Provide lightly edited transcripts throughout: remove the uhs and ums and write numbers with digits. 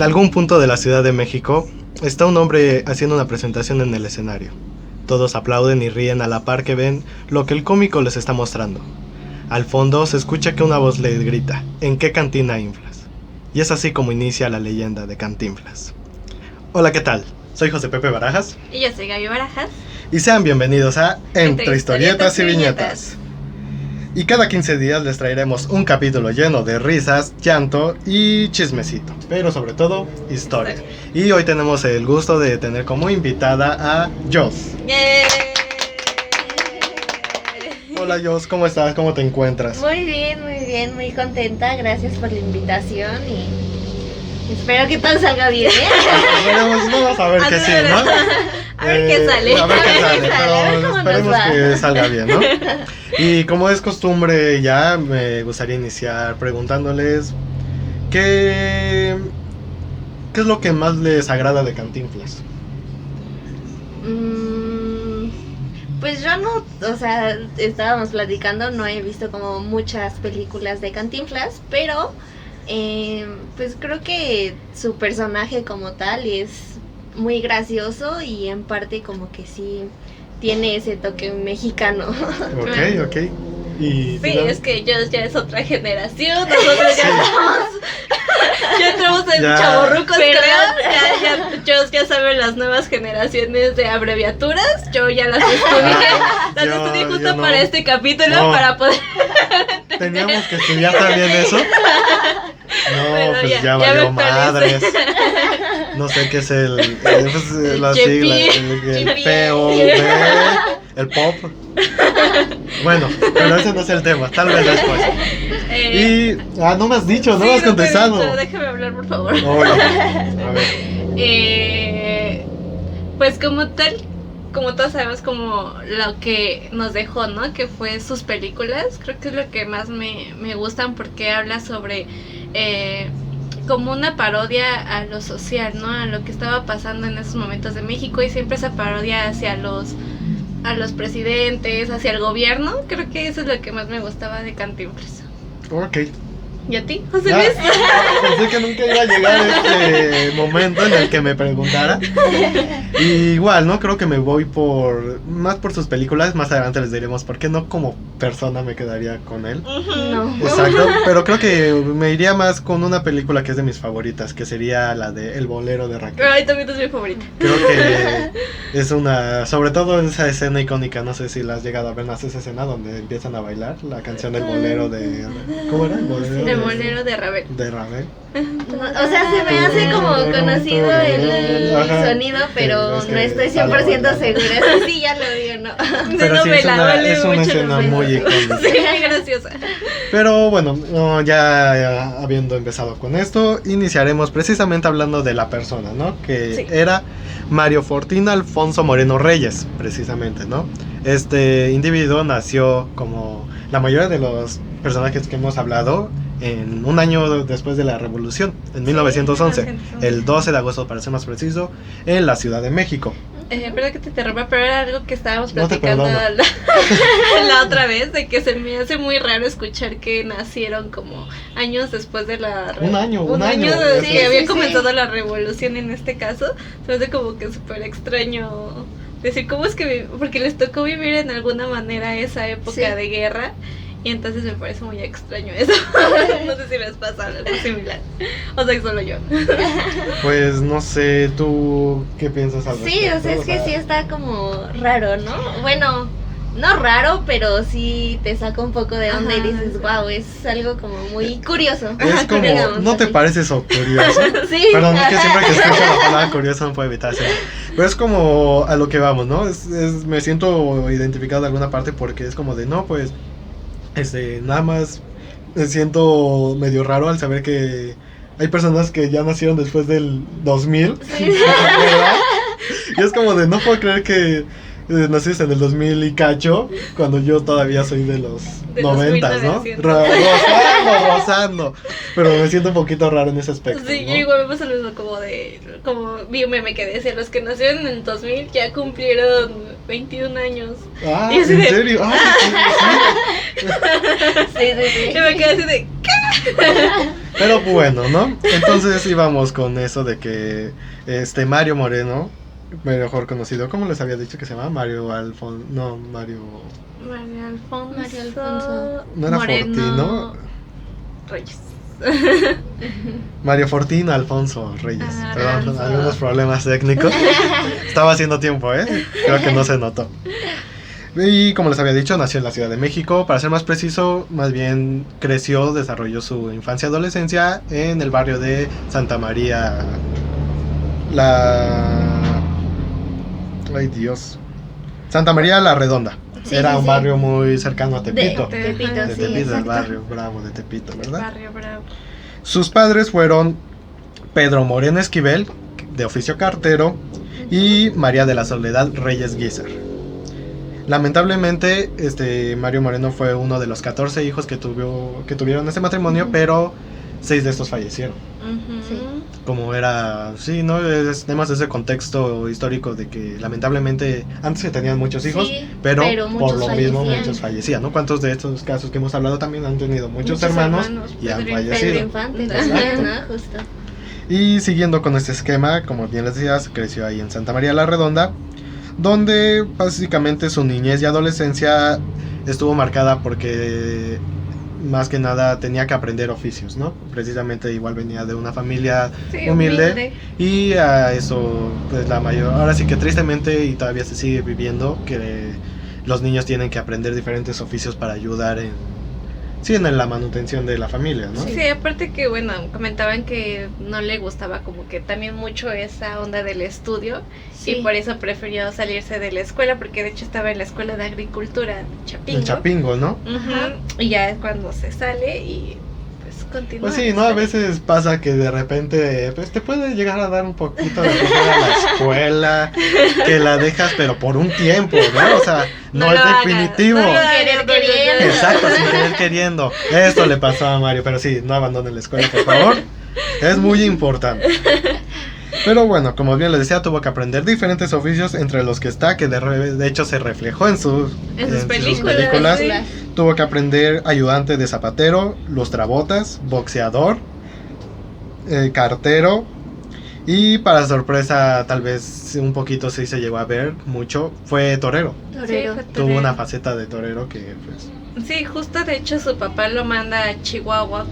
algún punto de la Ciudad de México está un hombre haciendo una presentación en el escenario. Todos aplauden y ríen a la par que ven lo que el cómico les está mostrando. Al fondo se escucha que una voz le grita: ¿en qué cantina inflas? Y es así como inicia la leyenda de Cantinflas. Hola, ¿qué tal? Soy José Pepe Barajas. Y yo soy Gaby Barajas. Y sean bienvenidos a Entre Historietas y Viñetas. Y cada 15 días les traeremos un capítulo lleno de risas, llanto y chismecito, pero sobre todo historia. Y hoy tenemos el gusto de tener como invitada a Jos. ¡Yay! Hola Jos, ¿cómo estás? ¿Cómo te encuentras? Muy bien, muy contenta. Gracias por la invitación y espero que todo salga bien. Vamos a ver que sí, ¿no? A ver qué sale. A ver qué sale, pero cómo nos esperemos va. que salga bien, ¿no? Y como es costumbre ya, me gustaría iniciar preguntándoles ¿qué es lo que más les agrada de Cantinflas? Pues yo no, o sea, estábamos platicando, no he visto como muchas películas de Cantinflas, pero pues creo que su personaje como tal es muy gracioso y en parte como que sí tiene ese toque mexicano. Ok. Y Sí, es que ellos ya es otra generación. Nosotros ya entramos en chavorrucos, creo. Ya saben las nuevas generaciones de abreviaturas. Yo ya las estudié. Las estudié justo para este capítulo, para poder. ¿Teníamos que estudiar también eso? No, bueno, pues ya me valió actualicé. madres. No sé qué es la sigla, el POV, el pop. Bueno, pero ese no es el tema, tal vez después. No me has dicho, no me has contestado. Déjame hablar, por favor. Oye, a ver. Pues como tal, como todos sabemos, como lo que nos dejó, ¿no? Que fue sus películas. Creo que es lo que más me gustan, porque habla sobre como una parodia a lo social, ¿no? A lo que estaba pasando en esos momentos de México, y siempre esa parodia hacia a los presidentes, hacia el gobierno. Creo que eso es lo que más me gustaba de Cantinflas. Ok. ¿Y a ti, José Luis? Pensé que nunca iba a llegar este momento en el que me preguntara. Y igual, ¿no? Creo que me voy más por sus películas. Más adelante les diremos por qué no como persona me quedaría con él. No. Exacto, pero creo que me iría más con una película que es de mis favoritas, que sería la de El bolero de Raquel. Ay, también es mi favorita. Creo que es sobre todo esa escena icónica, no sé si la has llegado a ver, ¿no? Esa escena donde empiezan a bailar la canción del bolero de... ¿Cómo era? El bolero de Ravel. De Ravel. O sea, se me hace como conocido el sonido, pero es que no estoy 100% segura. Sí, ya lo digo, ¿no? Pero sí, vale es una mucho escena la pena. muy icónica. Sí, muy graciosa. Pero bueno, ya habiendo empezado con esto, iniciaremos precisamente hablando de la persona, ¿no? Que Sí. era Mario Fortín Alfonso Moreno Reyes, precisamente, ¿no? Este individuo nació, como la mayoría de los personajes que hemos hablado, en un año después de la Revolución, en 1911, el 12 de agosto para ser más preciso, en la Ciudad de México. Perdón que te interrumpa, pero era algo que estábamos No te platicando perdono. la otra vez, de que se me hace muy raro escuchar que nacieron como años después de la Un año, de sí, que había sí. comenzado la revolución en este caso. Se me hace como que súper extraño decir cómo es que, porque les tocó vivir en alguna manera esa época de guerra. Y entonces me parece muy extraño eso. No sé si les pasa algo similar. O sea, solo yo. Pues no sé, ¿tú qué piensas al Sí, o sea, es que sí está como raro, ¿no? Bueno, no raro, pero sí te saca un poco de onda. Ajá, Y dices, wow, es algo como muy curioso. Es como, Digamos ¿no te así. parece eso curioso? Sí. Perdón, es que siempre que escucho la palabra curioso no puedo evitar hacerlo. Pero es como a lo que vamos, ¿no? Me siento identificado de alguna parte, porque es como de, no, pues, nada más me siento medio raro al saber que hay personas que ya nacieron después del 2000, Sí. ¿verdad? Y es como de, no puedo creer que naciste en el 2000 y cacho, cuando yo todavía soy de los De los 90s, ¿no? 1900. Rozando. Pero me siento un poquito raro en ese aspecto, Sí, ¿no? yo igual me pasa lo mismo, como vi un meme que decía, los que nacieron en el 2000 ya cumplieron 21 años. Ah, Y ¿en así de- serio? Ah, sí. Sí. Y me quedé así de, ¿qué? Pero bueno, ¿no? Entonces íbamos con eso de que Mario Moreno, mejor conocido, ¿cómo les había dicho que se llama? Mario Alfonso, no, Mario... Mario Alfonso. Mario Alfonso. ¿No era Moreno Fortino? Reyes. Mario Fortino Alfonso Reyes. Perdón, Alfonso. algunos problemas técnicos. Estaba haciendo tiempo, ¿eh? Creo que no se notó. Y como les había dicho, nació en la Ciudad de México. Para ser más preciso, más bien creció, desarrolló su infancia y adolescencia en el barrio de Santa María. Ay, Dios. Santa María la Redonda. Sí, Era sí, un sí. barrio muy cercano a Tepito. De Tepito, De sí, Tepito, el exacto. barrio bravo de Tepito, ¿verdad? Barrio Bravo. Sus padres fueron Pedro Moreno Esquivel, de oficio cartero, y María de la Soledad Reyes Guízar. Lamentablemente, Mario Moreno fue uno de los 14 hijos que tuvieron este matrimonio, pero 6 de estos fallecieron. Ujú. Sí. Como era, sí, ¿no? Tenemos ese contexto histórico de que lamentablemente antes se tenían muchos hijos, Sí, pero pero por muchos lo mismo fallecían. muchos fallecían, ¿no? ¿Cuántos de estos casos que hemos hablado también han tenido muchos hermanos y han Pedro fallecido? Pedro Infante, Exacto. ¿no? Justo. Y siguiendo con este esquema, como bien les decía, creció ahí en Santa María la Redonda, donde básicamente su niñez y adolescencia estuvo marcada porque más que nada tenía que aprender oficios, ¿no? Precisamente igual venía de una familia Sí, humilde y a eso pues ahora sí que tristemente y todavía se sigue viviendo que los niños tienen que aprender diferentes oficios para ayudar en la manutención de la familia, ¿no? Sí, aparte que, bueno, comentaban que no le gustaba como que también mucho esa onda del estudio Sí. y por eso prefirió salirse de la escuela, porque de hecho estaba en la escuela de agricultura en Chapingo. En Chapingo, ¿no? Ujú. Y ya es cuando se sale y pues continúa. Pues sí, ¿no? A veces pasa que de repente pues, te puede llegar a dar un poquito de flojera a la escuela, que la dejas pero por un tiempo, ¿no? O sea, no es lo hagas, definitivo. no lo hagas, Querer no lo hagas. queriendo. Exacto, sin querer queriendo. Esto le pasó a Mario, pero sí, no abandonen la escuela, por favor. Es muy importante. Pero bueno, como bien les decía, tuvo que aprender diferentes oficios, entre los que está, que de hecho se reflejó en sus películas, sí. Tuvo que aprender ayudante de zapatero, lustrabotas, boxeador, cartero y para sorpresa tal vez un poquito sí se llegó a ver mucho, fue torero. Torero. Sí, fue Tuvo torero. una faceta de torero que pues... Sí, justo de hecho su papá lo manda a Chihuahua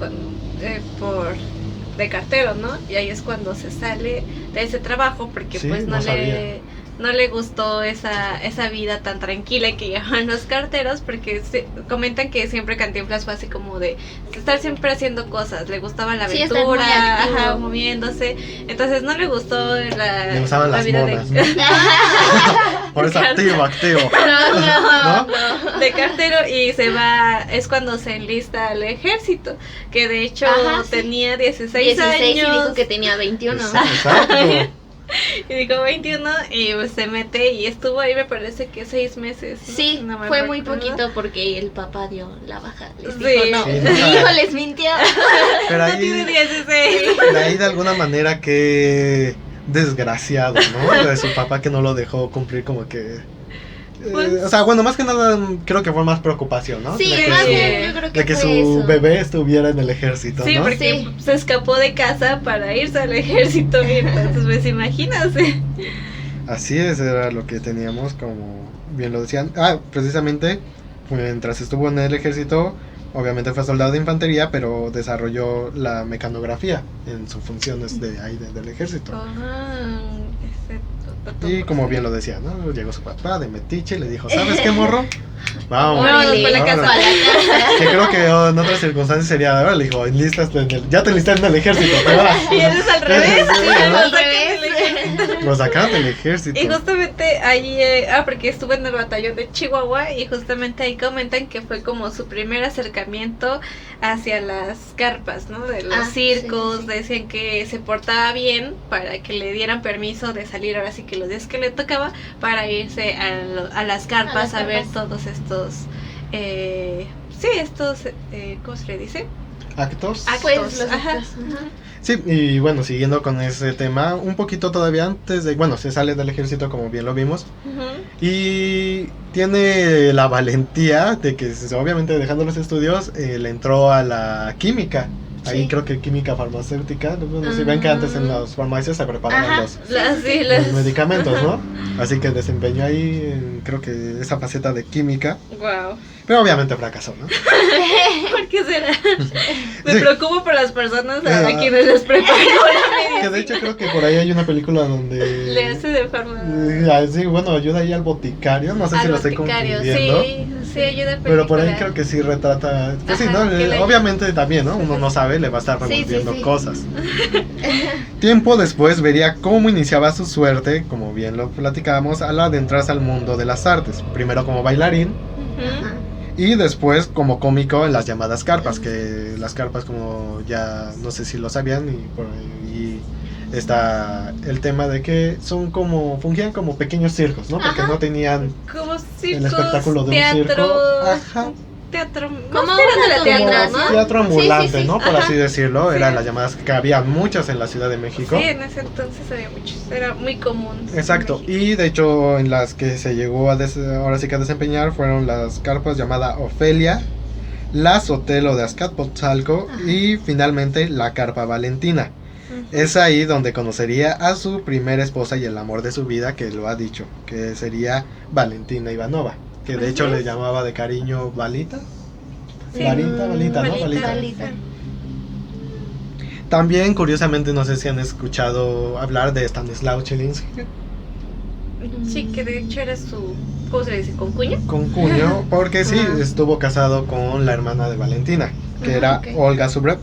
de cartero, ¿no? Y ahí es cuando se sale de ese trabajo porque Sí, pues no no le gustó esa vida tan tranquila que llevaban los carteros, porque comentan que siempre Cantinflas fue así como de estar siempre haciendo cosas, le gustaba la Sí, estar muy aventura, activo. ajá, moviéndose, entonces no le gustó Le gustaban la las vida monas, de, ¿no? Por eso activo. No. de cartero y se va, es cuando se enlista al ejército, que de hecho Ajá, sí. tenía 16 16 y años. dijo que tenía 21. Exacto. Y dijo 21 y pues se mete y estuvo ahí me parece que 6 meses. ¿no? Sí, No me fue muy acuerdo. poquito porque el papá dio la baja. Les Sí. dijo no. Sí, Mi no. hijo les mintió. Pero No tiene ahí, 16. de ahí de alguna manera que desgraciado, ¿no? De su papá que no lo dejó cumplir como que... Pues- o sea, bueno, más que nada creo que fue más preocupación, ¿no? Sí, de que, más su, bien yo creo que de que fue su eso. bebé estuviera en el ejército, Sí, ¿no? porque Sí. se escapó de casa para irse al ejército. Y entonces, pues imagínate. Así es, era lo que teníamos, como bien lo decían. Precisamente, mientras estuvo en el ejército, obviamente fue soldado de infantería, pero desarrolló la mecanografía en sus funciones de ahí del ejército. Y como bien lo decía, ¿no? Llegó su papá de metiche y le dijo, ¿sabes qué, morro? Vamos. Vámonos para la casa. Para la casa. Que creo que en otras circunstancias sería, ahora le dijo, ya te enlistaste en el ejército, te vas. Y él es al revés. Sí, Lo al sacan revés. del ejército. Lo sacaron del ejército. Y justamente ahí, porque estuve en el batallón de Chihuahua y justamente ahí comentan que fue como su primer acercamiento hacia las carpas, ¿no? De los circos, sí. decían que se portaba bien para que le dieran permiso de salir ahora sí que los días que le tocaba para irse a las carpas a ver todos estos, ¿cómo se le dice? Actos. Pues Actos, los ajá. actos, ajá. Sí, y bueno, siguiendo con ese tema, un poquito todavía antes de, bueno, se sale del ejército como bien lo vimos, y tiene la valentía de que obviamente dejando los estudios, le entró a la química, Ahí Sí. creo que química farmacéutica, bueno, si ven que antes en las farmacias se preparaban Ajá. los medicamentos, ¿no? Así que desempeñó ahí, creo que esa faceta de química, Wow. pero obviamente fracasó, ¿no? ¿Por qué será? Me Sí. preocupo por las personas a Ah. quienes les preparan la Que de hecho creo que por ahí hay una película donde... Le hace de forma... Sí, bueno, ayuda ahí al boticario, no sé si al lo estoy boticario, confundiendo. sí, ayuda a Pero por ahí película. creo que sí retrata... Pues sí, Ajá, ¿no? que le- Obviamente también, ¿no? Uno no sabe, le va a estar Sí, sí, revolviendo sí. cosas. Tiempo después vería cómo iniciaba su suerte, como bien lo platicábamos, al adentrarse al mundo de las artes. Primero como bailarín Ujú. Ajá. y después como cómico en las llamadas carpas, que las carpas, como ya no sé si lo sabían, y por ahí está el tema de que son como, fungían como pequeños circos, ¿no? Porque Ajá. no tenían Como el circos, espectáculo de un teatro, circo. Ajá. teatro, Como más tirando una de teatro, combinación. ¿no? Teatro ambulante, Sí, sí, sí. ¿no? Por Ajá. así decirlo, Sí. eran las llamadas que había muchas en la Ciudad de México. Sí, en ese entonces había muchos, era muy común. Exacto, en México. y de hecho en las que se llegó a ahora sí que a desempeñar fueron las carpas llamada Ofelia, la Sotelo de Azcapotzalco Ajá. y finalmente la carpa Valentina. Ujú. Es ahí donde conocería a su primera esposa y el amor de su vida, que lo ha dicho, que sería Valentina Ivanova, que de hecho Ujú. le llamaba de cariño Valita. Sí. Valita, ¿no? Valita. Valita. También, curiosamente, no sé si han escuchado hablar de Stanislaw Chilinsky, Sí, que de hecho era su, ¿cómo se le dice? ¿Con cuño? con cuño, porque sí, Ah. estuvo casado con la hermana de Valentina, que Ah, era ok. Olga Subrev.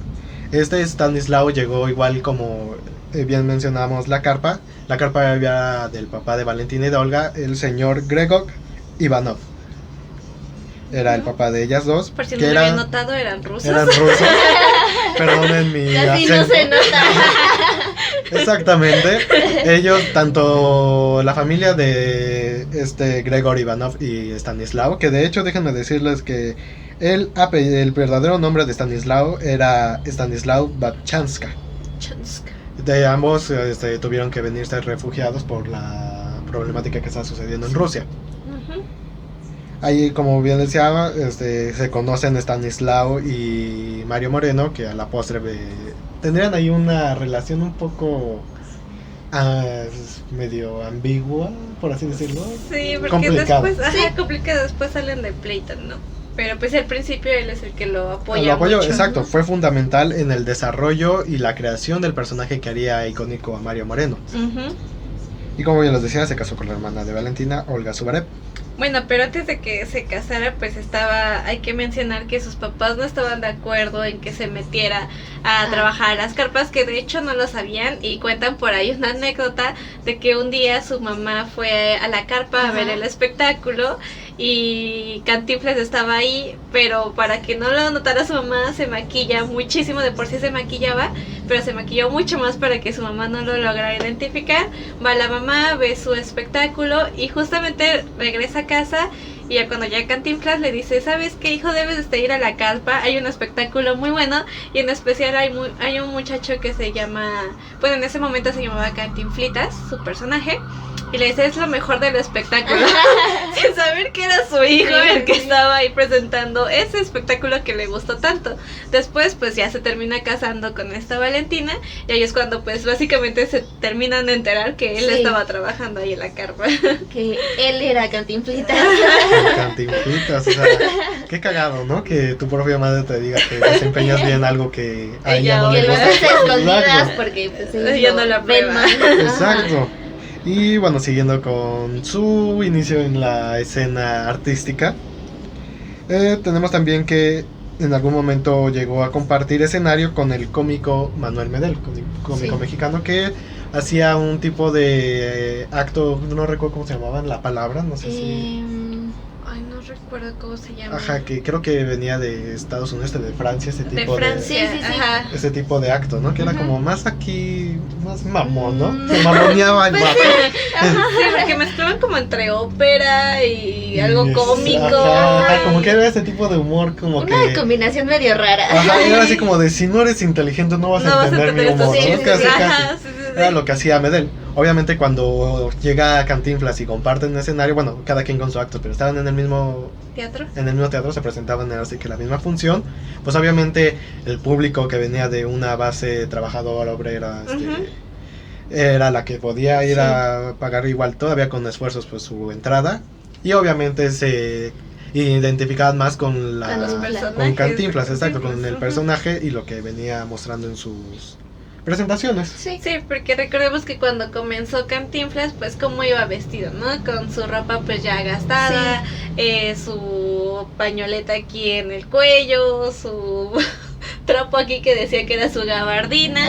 Este Stanislaw llegó igual como bien mencionamos la carpa era del papá de Valentina y de Olga, el señor Gregor Ivanov. Era el papá de ellas dos, Por si no que lo habían notado, eran rusos. eran rusos. Perdonen mi Casi no acento. se nota. Exactamente. Ellos, tanto la familia de Gregor Ivanov y Stanislao, que de hecho déjenme decirles que el verdadero nombre de Stanislao era Stanislao Batchanska. Chanska. De ambos tuvieron que venirse refugiados por la problemática que está sucediendo en Rusia. Ujú. Ahí, como bien decía, se conocen Stanislao y Mario Moreno, que a la postre tendrían ahí una relación un poco medio ambigua, por así decirlo. Sí, porque Complicado. después, Sí. complicado, después salen de pleito, ¿no? Pero pues al principio él es el que lo apoya Lo apoyo, mucho. exacto, ¿no? fue fundamental en el desarrollo y la creación del personaje que haría icónico a Mario Moreno. Ujú. Y como bien les decía, se casó con la hermana de Valentina, Olga Subarev. Bueno, pero antes de que se casara, pues hay que mencionar que sus papás no estaban de acuerdo en que se metiera a trabajar a las carpas, que de hecho no lo sabían, y cuentan por ahí una anécdota de que un día su mamá fue a la carpa a Ajá. ver el espectáculo y Cantinflas estaba ahí, pero para que no lo notara su mamá se maquilla muchísimo, de por sí se maquillaba, pero se maquilló mucho más para que su mamá no lo lograra identificar. Va la mamá, ve su espectáculo y justamente regresa a casa, y ya cuando ya Cantinflas le dice, ¿sabes qué, hijo? Debes de ir a la carpa, hay un espectáculo muy bueno, y en especial hay un muchacho que se llama, bueno, en ese momento se llamaba Cantinflitas, su personaje, y le dice, es lo mejor del espectáculo, sin saber que era su hijo el que estaba ahí presentando ese espectáculo que le gustó tanto. Después pues ya se termina casando con esta Valentina, y ahí es cuando pues básicamente se terminan de enterar que él Sí. estaba trabajando ahí en la carpa. Que él era Cantinflitas. Cantinflitas, o sea, qué cagado, ¿no? Que tu propia madre te diga que desempeñas bien algo que a ella no Que le lo gusta. haces a escondidas Exacto. porque pues Ella ellos no la ven prueba. mal. Exacto. Y bueno, siguiendo con su inicio en la escena artística, tenemos también que en algún momento llegó a compartir escenario con el cómico Manuel Medel, cómico Sí. mexicano, que hacía un tipo de acto, no recuerdo cómo se llamaban, la palabra, no sé si... Ay, no recuerdo cómo se llama. Ajá, que creo que venía de Estados Unidos, de Francia, ese De tipo Francia, Sí, sí, sí. ajá. ese tipo de acto, ¿no? Que era Ujú. como más aquí, más mamón, ¿no? Se mamoneaba el Pues vato. Sí, porque mezclaban como entre ópera y algo Y cómico. ajá, como que era ese tipo de humor, como Una que... combinación medio rara. Ajá, era así como de, si no eres inteligente no vas No a vas a entender mi entender esto, humor, sí, ¿no? sí, Casi, sí, casi. ajá, sí, sí, sí. Era lo que hacía Medel. obviamente cuando llega Cantinflas y comparten un escenario, bueno, cada quien con su acto, pero estaban en el mismo teatro, se presentaban así que la misma función, pues obviamente el público que venía de una base trabajadora, obrera, era la que podía ir a pagar igual todavía con esfuerzos pues su entrada, y obviamente se identificaban más con con Cantinflas, exacto, con el personaje y lo que venía mostrando en sus presentaciones. Sí, porque recordemos que cuando comenzó Cantinflas, pues cómo iba vestido, ¿no? Con su ropa pues ya gastada, su pañoleta aquí en el cuello, su trapo aquí que decía que era su gabardina,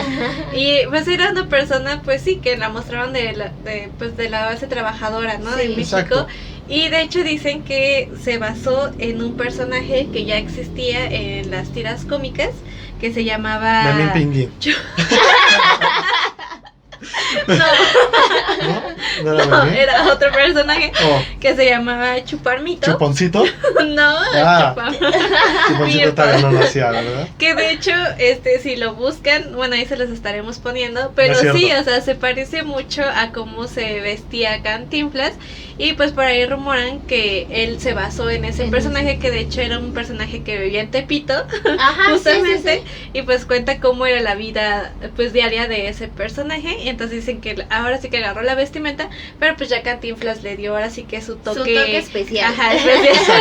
y pues era una persona pues sí que la mostraban de la base trabajadora, ¿no? De México. Exacto. Y de hecho dicen que se basó en un personaje que ya existía en las tiras cómicas, que se llamaba... Memín Pinguín. ¿No era No, Memín? era otro personaje que se llamaba Chuparmito. ¿Chuponcito? No, Chuponcito todavía no nacía, ¿verdad? Que de hecho, si lo buscan, bueno, ahí se los estaremos poniendo, pero Es sí, cierto. o sea, se parece mucho a cómo se vestía Cantinflas, y pues por ahí rumoran que él se basó en ese personaje, que de hecho era un personaje que vivía en Tepito, justamente, y pues cuenta cómo era la vida pues diaria de ese personaje, y entonces dicen que ahora sí que agarró la vestimenta, pero pues ya Cantinflas le dio ahora sí que su toque especial. Ajá, especial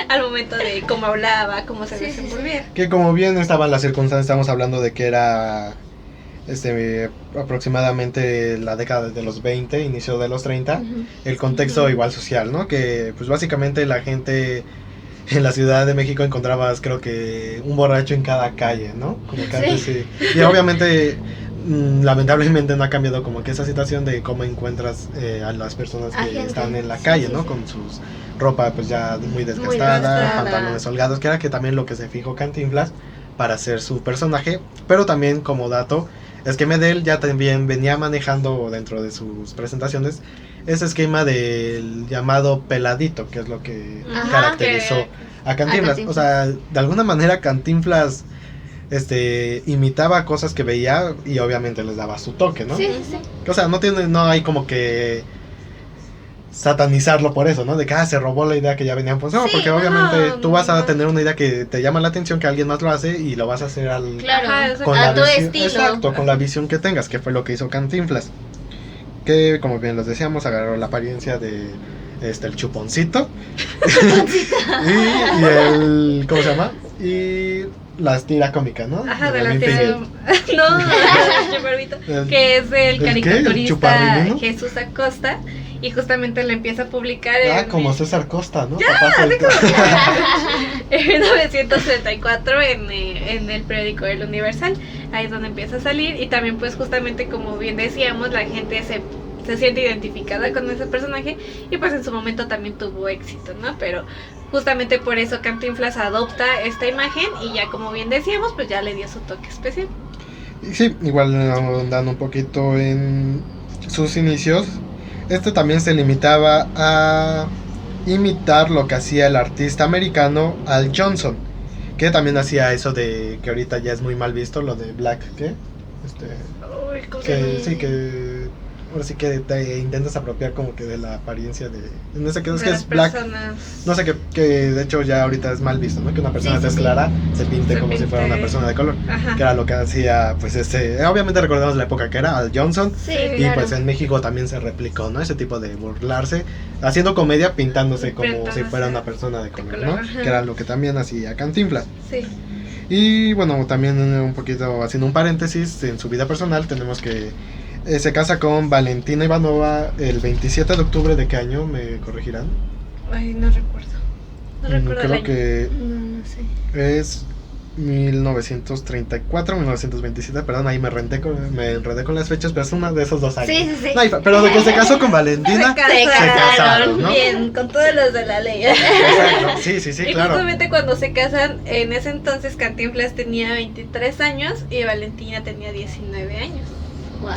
al momento de cómo hablaba, cómo se desenvolvía. Que como bien estaban las circunstancias, estamos hablando de que era aproximadamente la década de los 20, inicio de los 30, el contexto igual social, ¿no? Que pues básicamente la gente en la Ciudad de México encontrabas, creo que un borracho en cada calle, ¿no? Como que antes sí. Y obviamente lamentablemente no ha cambiado como que esa situación de cómo encuentras a las personas que están en la calle, ¿no? Con sus ropa pues ya muy desgastada, pantalones holgados, que era que también lo que se fijó Cantinflas para hacer su personaje. Pero también como dato es que Medel ya también venía manejando dentro de sus presentaciones ese esquema del llamado peladito, que es lo que caracterizó a Cantinflas. O sea, de alguna manera Cantinflas imitaba cosas que veía y obviamente les daba su toque, ¿no? Sí. O sea, no hay como que satanizarlo por eso, ¿no? De que se robó la idea que ya venían, pues no, porque obviamente tú vas a tener una idea que te llama la atención, que alguien más lo hace y lo vas a hacer con a la tu visión, estilo. exacto, con la visión que tengas, que fue lo que hizo Cantinflas, que como bien les decíamos, agarró la apariencia de el chuponcito y el, ¿cómo se llama? Y la tira cómica, ¿no? Ajá, de la tira. No, el Chuparmito, que es el caricaturista Jesús Acosta, y justamente le empieza a publicar como César Costa, ¿no? En 1934 en el periódico El Universal. Ahí es donde empieza a salir, y también pues justamente como bien decíamos, la gente se siente identificada con ese personaje, y pues en su momento también tuvo éxito, ¿no? Pero justamente por eso Cantinflas adopta esta imagen, y ya como bien decíamos, pues ya le dio su toque especial. Sí, igual andando un poquito en sus inicios, también se limitaba a imitar lo que hacía el artista americano Al Johnson, que también hacía eso de que ahorita ya es muy mal visto, lo de Black, ¿qué? Que ahora sí que te intentas apropiar como que de la apariencia de no sé qué es, que es Black, no sé, que de hecho ya ahorita es mal visto, ¿no? Que una persona tez clara se pinte como si fuera una persona de color. Ajá. Que era lo que hacía pues obviamente recordamos la época que era Al Johnson, y pues en México también se replicó, ¿no? Ese tipo de burlarse, haciendo comedia pintándose como si fuera una persona de color, ¿no? Ajá. Que era lo que también hacía Cantinflas. Sí. Y bueno, también un poquito haciendo un paréntesis, en su vida personal tenemos que se casa con Valentina Ivanova el 27 de octubre de qué año, ¿me corregirán? Ay, no recuerdo. Creo que no sé. es 1934, 1927, perdón, ahí me enredé con las fechas, pero es una de esos 2 años. Sí. No, pero de que se casó con Valentina, se casaron, ¿no? Bien, con todos los de la ley. Exacto. Sí, y claro. justamente cuando se casan, en ese entonces Cantinflas tenía 23 años y Valentina tenía 19 años. Wow.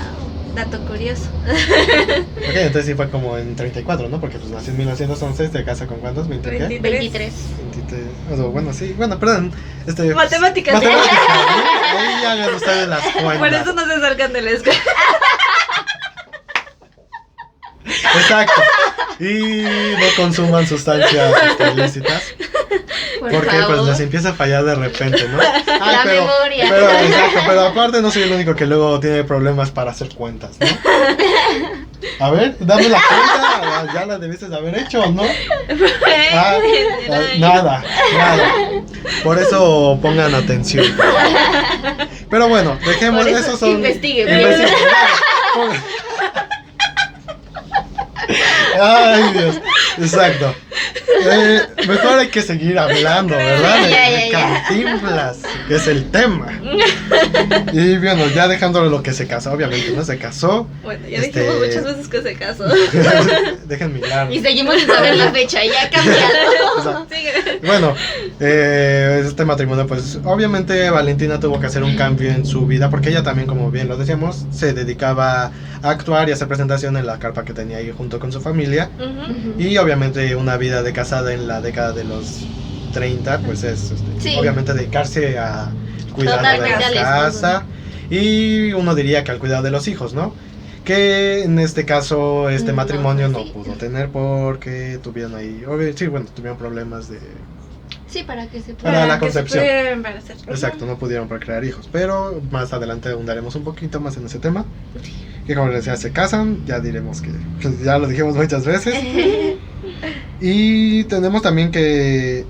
Dato curioso. Ok, entonces sí fue como en 34, ¿no? Porque pues nació en 1911, se casa con ¿cuántos? ¿20 qué? 23. Bueno, sí, bueno, perdón. Matemáticas. Ahí ya hagan ustedes las cuentas. Por eso no se salgan de la escuela. Exacto. Y no consuman sustancias ilícitas. Porque pues les empieza a fallar de repente, ¿no? La memoria. Exacto, pero aparte no soy el único que luego tiene problemas para hacer cuentas, ¿no? A ver, dame la cuenta, ya la debiste de haber hecho, ¿no? Nada. Por eso pongan atención. Pero bueno, dejemos Por eso esos son. investiguen. Ay, Dios. Exacto. Mejor hay que seguir hablando, ¿verdad? De Cantinflas, que es el tema. Y bueno, ya dejándolo lo que se casó, obviamente, ¿no? Se casó. Bueno, ya dijimos muchas veces que se casó. Déjenme mirar. Y seguimos sin saber la fecha, ya ha cambiado. Sigue. Bueno, este matrimonio, pues obviamente Valentina tuvo que hacer un cambio en su vida, porque ella también, como bien lo decíamos, se dedicaba a actuar y a hacer presentación en la carpa que tenía ahí junto con su familia. Y obviamente una vida de casada en la década de los 30, pues es obviamente dedicarse a cuidar de la casa y uno diría que al cuidado de los hijos, ¿no? Que en este caso este matrimonio no pudo tener porque tuvieron ahí, tuvieron problemas de... Sí, para que se pueda. Para la concepción. Exacto, no pudieron procrear hijos, pero más adelante ahondaremos un poquito más en ese tema. Que como les decía, se casan, ya diremos que pues, ya lo dijimos muchas veces. Y tenemos también que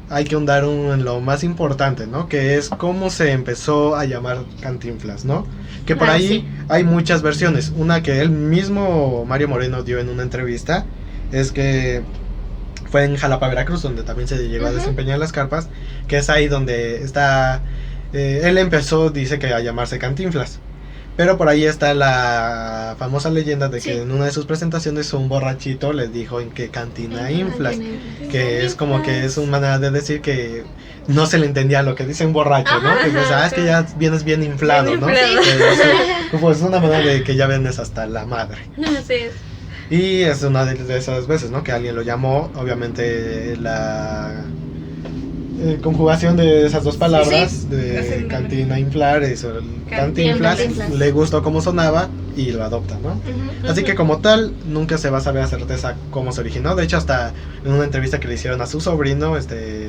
hay que ahondar en lo más importante, ¿no? Que es cómo se empezó a llamar Cantinflas, ¿no? Que por ahí hay muchas versiones. Una que él mismo, Mario Moreno, dio en una entrevista, es que fue en Jalapa, Veracruz, donde también se llegó a desempeñar las carpas, que es ahí donde está, él empezó, dice que a llamarse Cantinflas. Pero por ahí está la famosa leyenda de que en una de sus presentaciones un borrachito le dijo en qué cantina inflas, que es como que es una manera de decir que no se le entendía lo que dice un borracho, ¿no? Que pues, es que ya vienes bien inflado, ¿no? Pues es una manera de que ya vienes hasta la madre. Así es. Y es una de esas veces, ¿no? Que alguien lo llamó, obviamente la conjugación de esas dos palabras, de cantina inflar, eso, Cantinflas, le gustó cómo sonaba y lo adopta, ¿no? Así que como tal, nunca se va a saber a certeza cómo se originó. De hecho, hasta en una entrevista que le hicieron a su sobrino,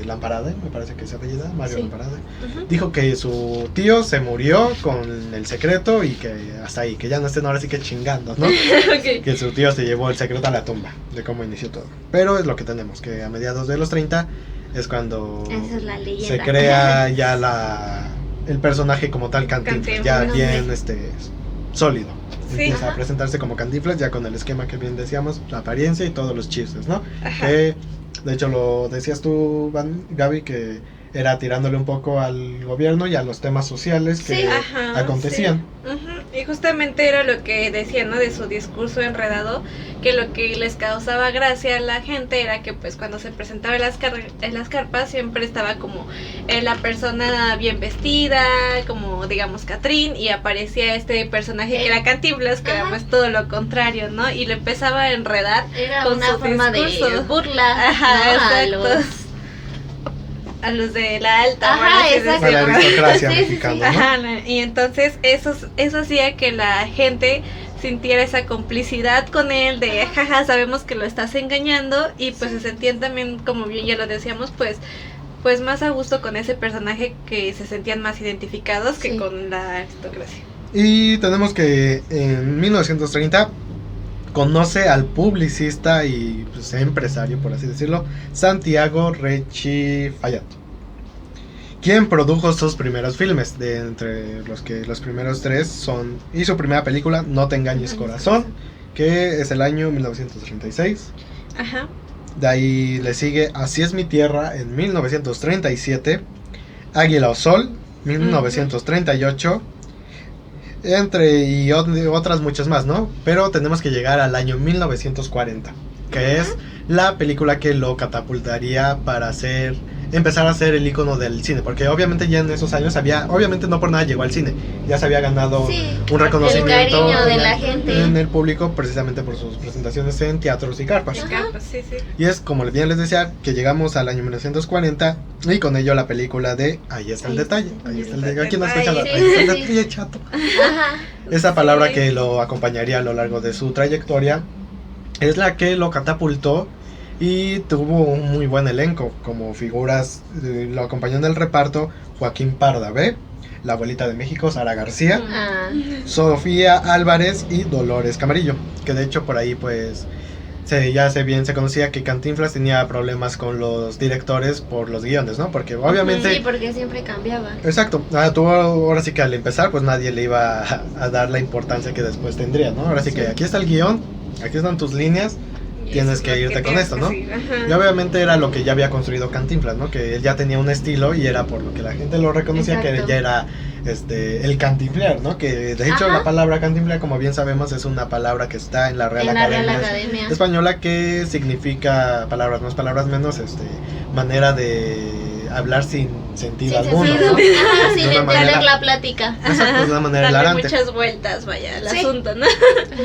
Lamparade, me parece que se apellida, Mario Lamparade, dijo que su tío se murió con el secreto y que hasta ahí, que ya no estén ahora sí que chingando, ¿no? Que su tío se llevó el secreto a la tumba de cómo inició todo. Pero es lo que tenemos, que a mediados de los 30 es cuando se crea ya el personaje como tal Cantinflas, ya bien sólido. Empieza a presentarse como Cantinflas ya con el esquema que bien decíamos, la apariencia y todos los chistes, ¿no? Que de hecho lo decías tú, Gaby, que era tirándole un poco al gobierno y a los temas sociales que acontecían. Y justamente era lo que decía, ¿no? De su discurso enredado, que lo que les causaba gracia a la gente era que pues cuando se presentaba en las carpas siempre estaba como la persona bien vestida, como digamos Catrín, y aparecía este personaje que era Cantinflas, que era pues todo lo contrario, ¿no? Y le empezaba a enredar era con una su forma discurso. de burla, a los de la alta, a la aristocracia mexicana, ¿no? Y entonces eso hacía que la gente sintiera esa complicidad con él de sabemos que lo estás engañando, y pues se sentían también, como bien ya lo decíamos, pues más a gusto con ese personaje, que se sentían más identificados que con la aristocracia. Y tenemos que en 1930 conoce al publicista y pues, empresario, por así decirlo, Santiago Recchi Fallato, quien produjo sus primeros filmes, de entre los que los primeros tres son, y su primera película, No te engañes corazón, que es el año 1936. De ahí le sigue Así es mi tierra en 1937, Águila o Sol, 1938, y otras muchas más, ¿no? Pero tenemos que llegar al año 1940, que es la película que lo catapultaría para empezar a ser el icono del cine, porque obviamente ya en esos años obviamente no por nada llegó al cine, ya se había ganado un reconocimiento el cariño de la gente en el público, precisamente por sus presentaciones en teatros y carpas. Y es como bien les decía, que llegamos al año 1940 y con ello la película de Ahí está el detalle, aquí no escucha ahí está el detalle, chato. Esa palabra que lo acompañaría a lo largo de su trayectoria es la que lo catapultó y tuvo un muy buen elenco. Como figuras, lo acompañó en el reparto Joaquín Pardavé, la abuelita de México, Sara García, Ah, Sofía Álvarez y Dolores Camarillo, que de hecho por ahí pues se conocía que Cantinflas tenía problemas con los directores por los guiones, ¿no? Porque obviamente... sí, porque siempre cambiaba. Exacto, tú ahora sí que al empezar pues nadie le iba a dar la importancia que después tendría, ¿no? Ahora sí que aquí está el guión, aquí están tus líneas, tienes que irte con esto, ¿no? Y obviamente era lo que ya había construido Cantinflas, ¿no? Que él ya tenía un estilo y era por lo que la gente lo reconocía. Exacto. Que ya era el cantinflear, ¿no? Que de hecho Ajá. la palabra cantinflear, como bien sabemos, es una palabra que está en la Real En la Real Academia Academia. Española, que significa palabras más, palabras menos, manera de hablar sin sentido Sin alguno, sentido. ¿no? Ajá, sin De una entender manera- la plática. Exacto, de una manera Darle hilarante. muchas vueltas, vaya, al Sí. asunto, ¿no?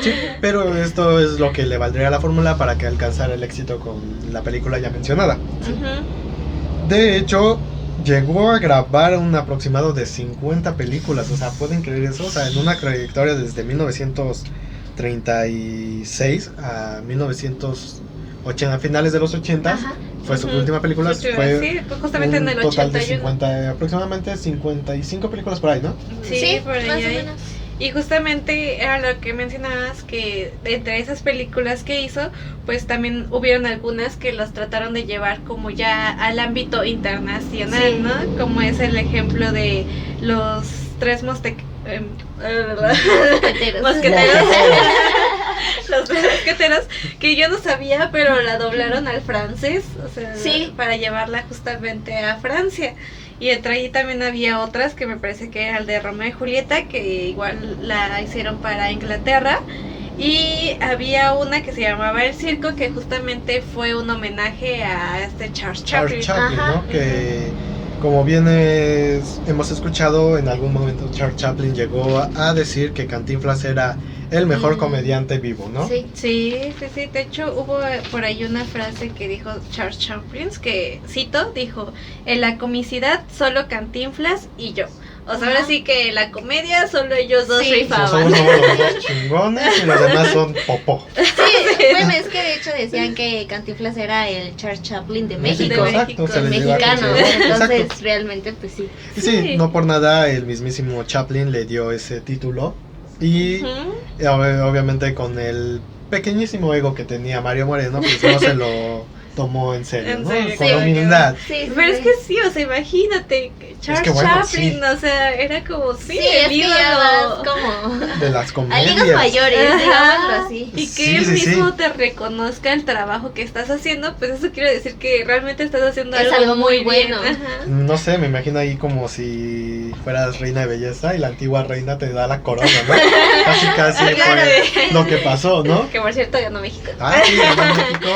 Sí, pero esto es lo que le valdría la fórmula para que alcanzara el éxito con la película ya mencionada. Ujú. De hecho, llegó a grabar un aproximado de 50 películas, o sea, ¿pueden creer eso? O sea, en una trayectoria desde 1936 a 1980, a finales de los 80, Ajá. fue su Ujú. última película, Sí, fue sí, pues justamente en el un total de 81. 50, aproximadamente 55 películas por ahí, ¿no? Sí, por más o ahí. menos. Y justamente era lo que mencionabas, que entre esas películas que hizo, pues también hubieron algunas que los trataron de llevar como ya al ámbito internacional, Sí. ¿no? Como es el ejemplo de los tres Mosqueteros. mosqueteros. Los tres mosqueteros, que yo no sabía, pero la doblaron al francés, o sea, Sí. para llevarla justamente a Francia. Y entre ahí también había otras que me parece que era el de Romeo y Julieta, que igual la hicieron para Inglaterra. Y había una que se llamaba El Circo, que justamente fue un homenaje a Charles Chaplin. Charles Chaplin, Ajá. ¿no? Que como bien hemos escuchado, en algún momento Charles Chaplin llegó a decir que Cantinflas era el mejor comediante vivo, ¿no? Sí. Sí, sí, sí. De hecho, hubo por ahí una frase que dijo Charles Chaplin, que cito, dijo: en la comicidad solo Cantinflas y yo. O sea, ahora Ajá. sí que la comedia solo ellos dos Sí. rifaban. Somos los dos chingones y los demás son popó. Sí, bueno, es que de hecho decían que Cantinflas era el Charles Chaplin de México. Exacto, se el le llegó a Mexicano, considerar. entonces Exacto. realmente pues sí. Y sí, Sí. no por nada el mismísimo Chaplin le dio ese título. Y Ujú. obviamente con el pequeñísimo ego que tenía Mario Moreno, pues no se lo tomó en serio, En ¿no? serio, Con sí, humildad. Sí, sí, Pero es sí. que sí, o sea, imagínate, Charles que bueno, Chaplin, sí. o sea, era como, sí, Sí, es el que ya vas ídolo. como De las a comedias. ligas mayores, Ajá. digámoslo así. Y que Sí, él sí, mismo sí. te reconozca el trabajo que estás haciendo, pues eso quiere decir que realmente estás haciendo Es algo, algo muy muy bien. bueno. Ajá. No sé, me imagino ahí como si fueras reina de belleza y la antigua reina te da la corona, ¿no? Casi, casi Claro. fue lo que pasó, ¿no? Que por cierto ganó México. Ah, sí, ganó México.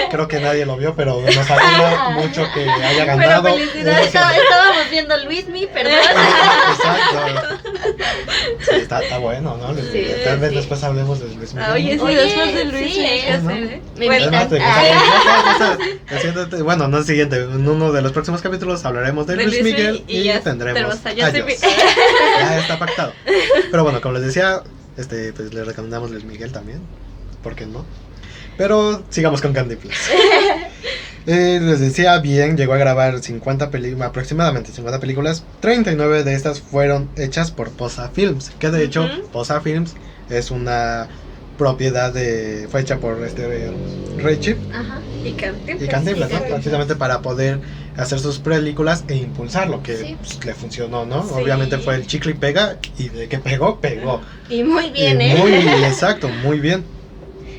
Creo que nadie lo vio, pero nos alegra mucho que haya ganado. felicidades. Estábamos viendo Luismi, perdón. Exacto. Sí, está bueno, ¿no? Sí, Tal vez sí. después hablemos de Luis Miguel. Oye, sí, Oye, después de Luis, sí, hay que ¿no? hacer, ¿eh? Me Bueno, invitan. El siguiente, bueno, no el siguiente, en uno de los próximos capítulos hablaremos de Luis Miguel y ya tendremos tenemos a Justin Adiós. Bieber. Ya está pactado. Pero bueno, como les decía, pues les recomendamos Luis Miguel también. ¿Por qué no? Pero sigamos con Cantinflas. Les decía bien, llegó a grabar 50 aproximadamente 50 películas. 39 de estas fueron hechas por Posa Films. Que de hecho, Ujú. Posa Films es una propiedad fue hecha por Ray Chip Ajá. Y Cantinflas. y Cantinflas, ¿no? sí. Precisamente para poder hacer sus películas e impulsarlo, que Sí. pues, le funcionó, ¿no? Sí. Obviamente fue el chicle y pega, y de que pegó, pegó. Y muy bien, Y ¿eh? muy exacto, muy bien.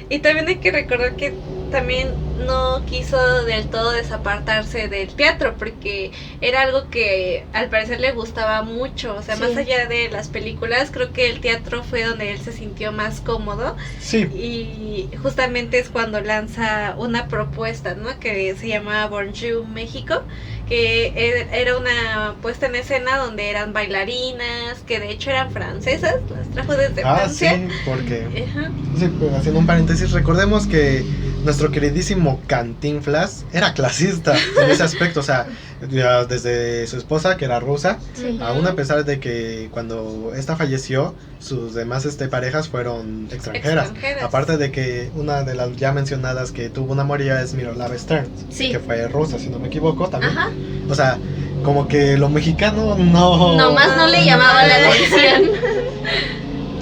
Y también hay que recordar que también no quiso del todo desapartarse del teatro, porque era algo que al parecer le gustaba mucho. O sea, Sí. más allá de las películas, creo que el teatro fue donde él se sintió más cómodo. Sí, Y justamente es cuando lanza una propuesta, ¿no? Que se llamaba Bonjour México, que era una puesta en escena donde eran bailarinas, que de hecho eran francesas, las trajo desde sí, Francia. porque Ajá. sí, pues, haciendo un paréntesis, recordemos que nuestro queridísimo Cantinflas era clasista en ese aspecto, o sea, ya desde su esposa, que era rusa, Sí. aún a pesar de que cuando esta falleció, sus demás parejas fueron extranjeras. Aparte de que una de las ya mencionadas que tuvo una amorío es Miroslava Stern, Sí. que fue rusa, si no me equivoco, también. Ajá. O sea, como que lo mexicano no... Nomás no le llamaba la atención.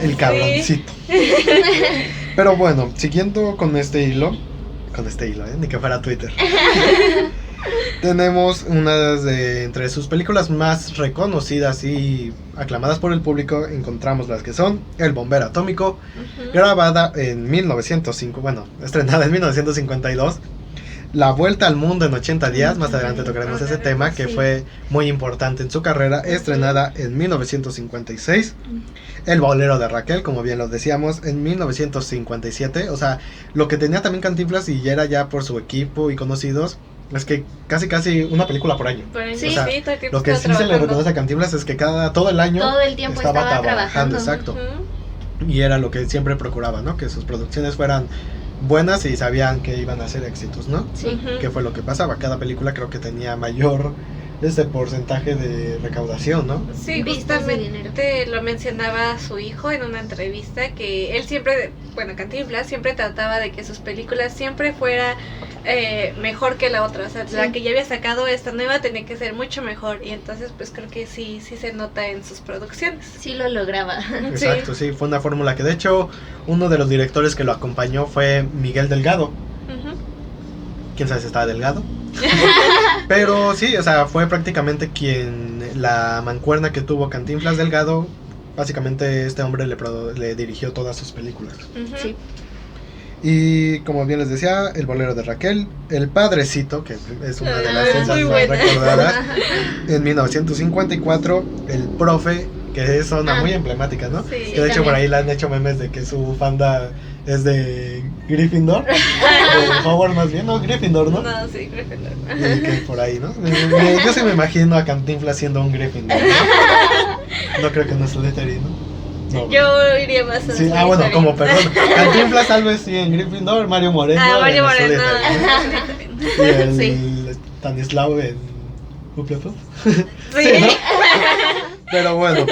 El cabroncito. Pero bueno, siguiendo con este hilo, ni que fuera Twitter. Tenemos una de entre sus películas más reconocidas y aclamadas por el público, encontramos las que son El Bombero Atómico, grabada en 1905, bueno, estrenada en 1952. La Vuelta al Mundo en 80 días, más adelante tocaremos ese tema, que Sí. fue muy importante en su carrera, estrenada en 1956. El Bolero de Raquel, como bien lo decíamos, en 1957. O sea, lo que tenía también Cantinflas, y ya era ya por su equipo y conocidos, es que casi una película por año. Sí. O sea, todo el tiempo lo que sí estaba se le trabajando. reconoce a Cantinflas es que todo el año Todo el tiempo estaba trabajando. exacto. Ujú. Y era lo que siempre procuraba, ¿no? Que sus producciones fueran buenas y sabían que iban a ser éxitos, ¿no? Sí. Ujú. Que fue lo que pasaba. Cada película creo que tenía mayor porcentaje de recaudación, ¿no? Sí, Vistas de dinero. justamente lo mencionaba su hijo en una entrevista, que él siempre, bueno, Cantinflas siempre trataba de que sus películas siempre fuera mejor que la otra, o sea, Sí. la que ya había sacado, esta nueva tenía que ser mucho mejor, y entonces pues creo que sí se nota en sus producciones. Sí lo lograba. Exacto, sí, fue una fórmula que de hecho uno de los directores que lo acompañó fue Miguel Delgado. Ujú. Quién sabe si estaba delgado. Pero sí, o sea, fue prácticamente la mancuerna que tuvo Cantinflas Delgado. Básicamente este hombre le dirigió todas sus películas. Ujú. Sí. Y como bien les decía, El Bolero de Raquel, El Padrecito, que es una de las Ah, cintas muy más buena. recordadas, en 1954, El Profe, que es una muy emblemática, ¿no? Sí, Que de hecho también. por ahí le han hecho memes de que su bufanda es de Gryffindor, de Hogwarts más bien, ¿no? Gryffindor, ¿no? No, sí, Gryffindor. Y que por ahí, ¿no? Yo sí me imagino a Cantinflas siendo un Gryffindor, ¿no? No creo que no es Slytherin, ¿no? No, Yo iría más a sí, Slytherin. bueno, como perdón. Cantinflas tal vez sí en Gryffindor, Mario Moreno Mario en Moreno. Slytherin, Slytherin. y el Sí. Stanislao en Hufflepuff. Sí. ¿no? Pero bueno.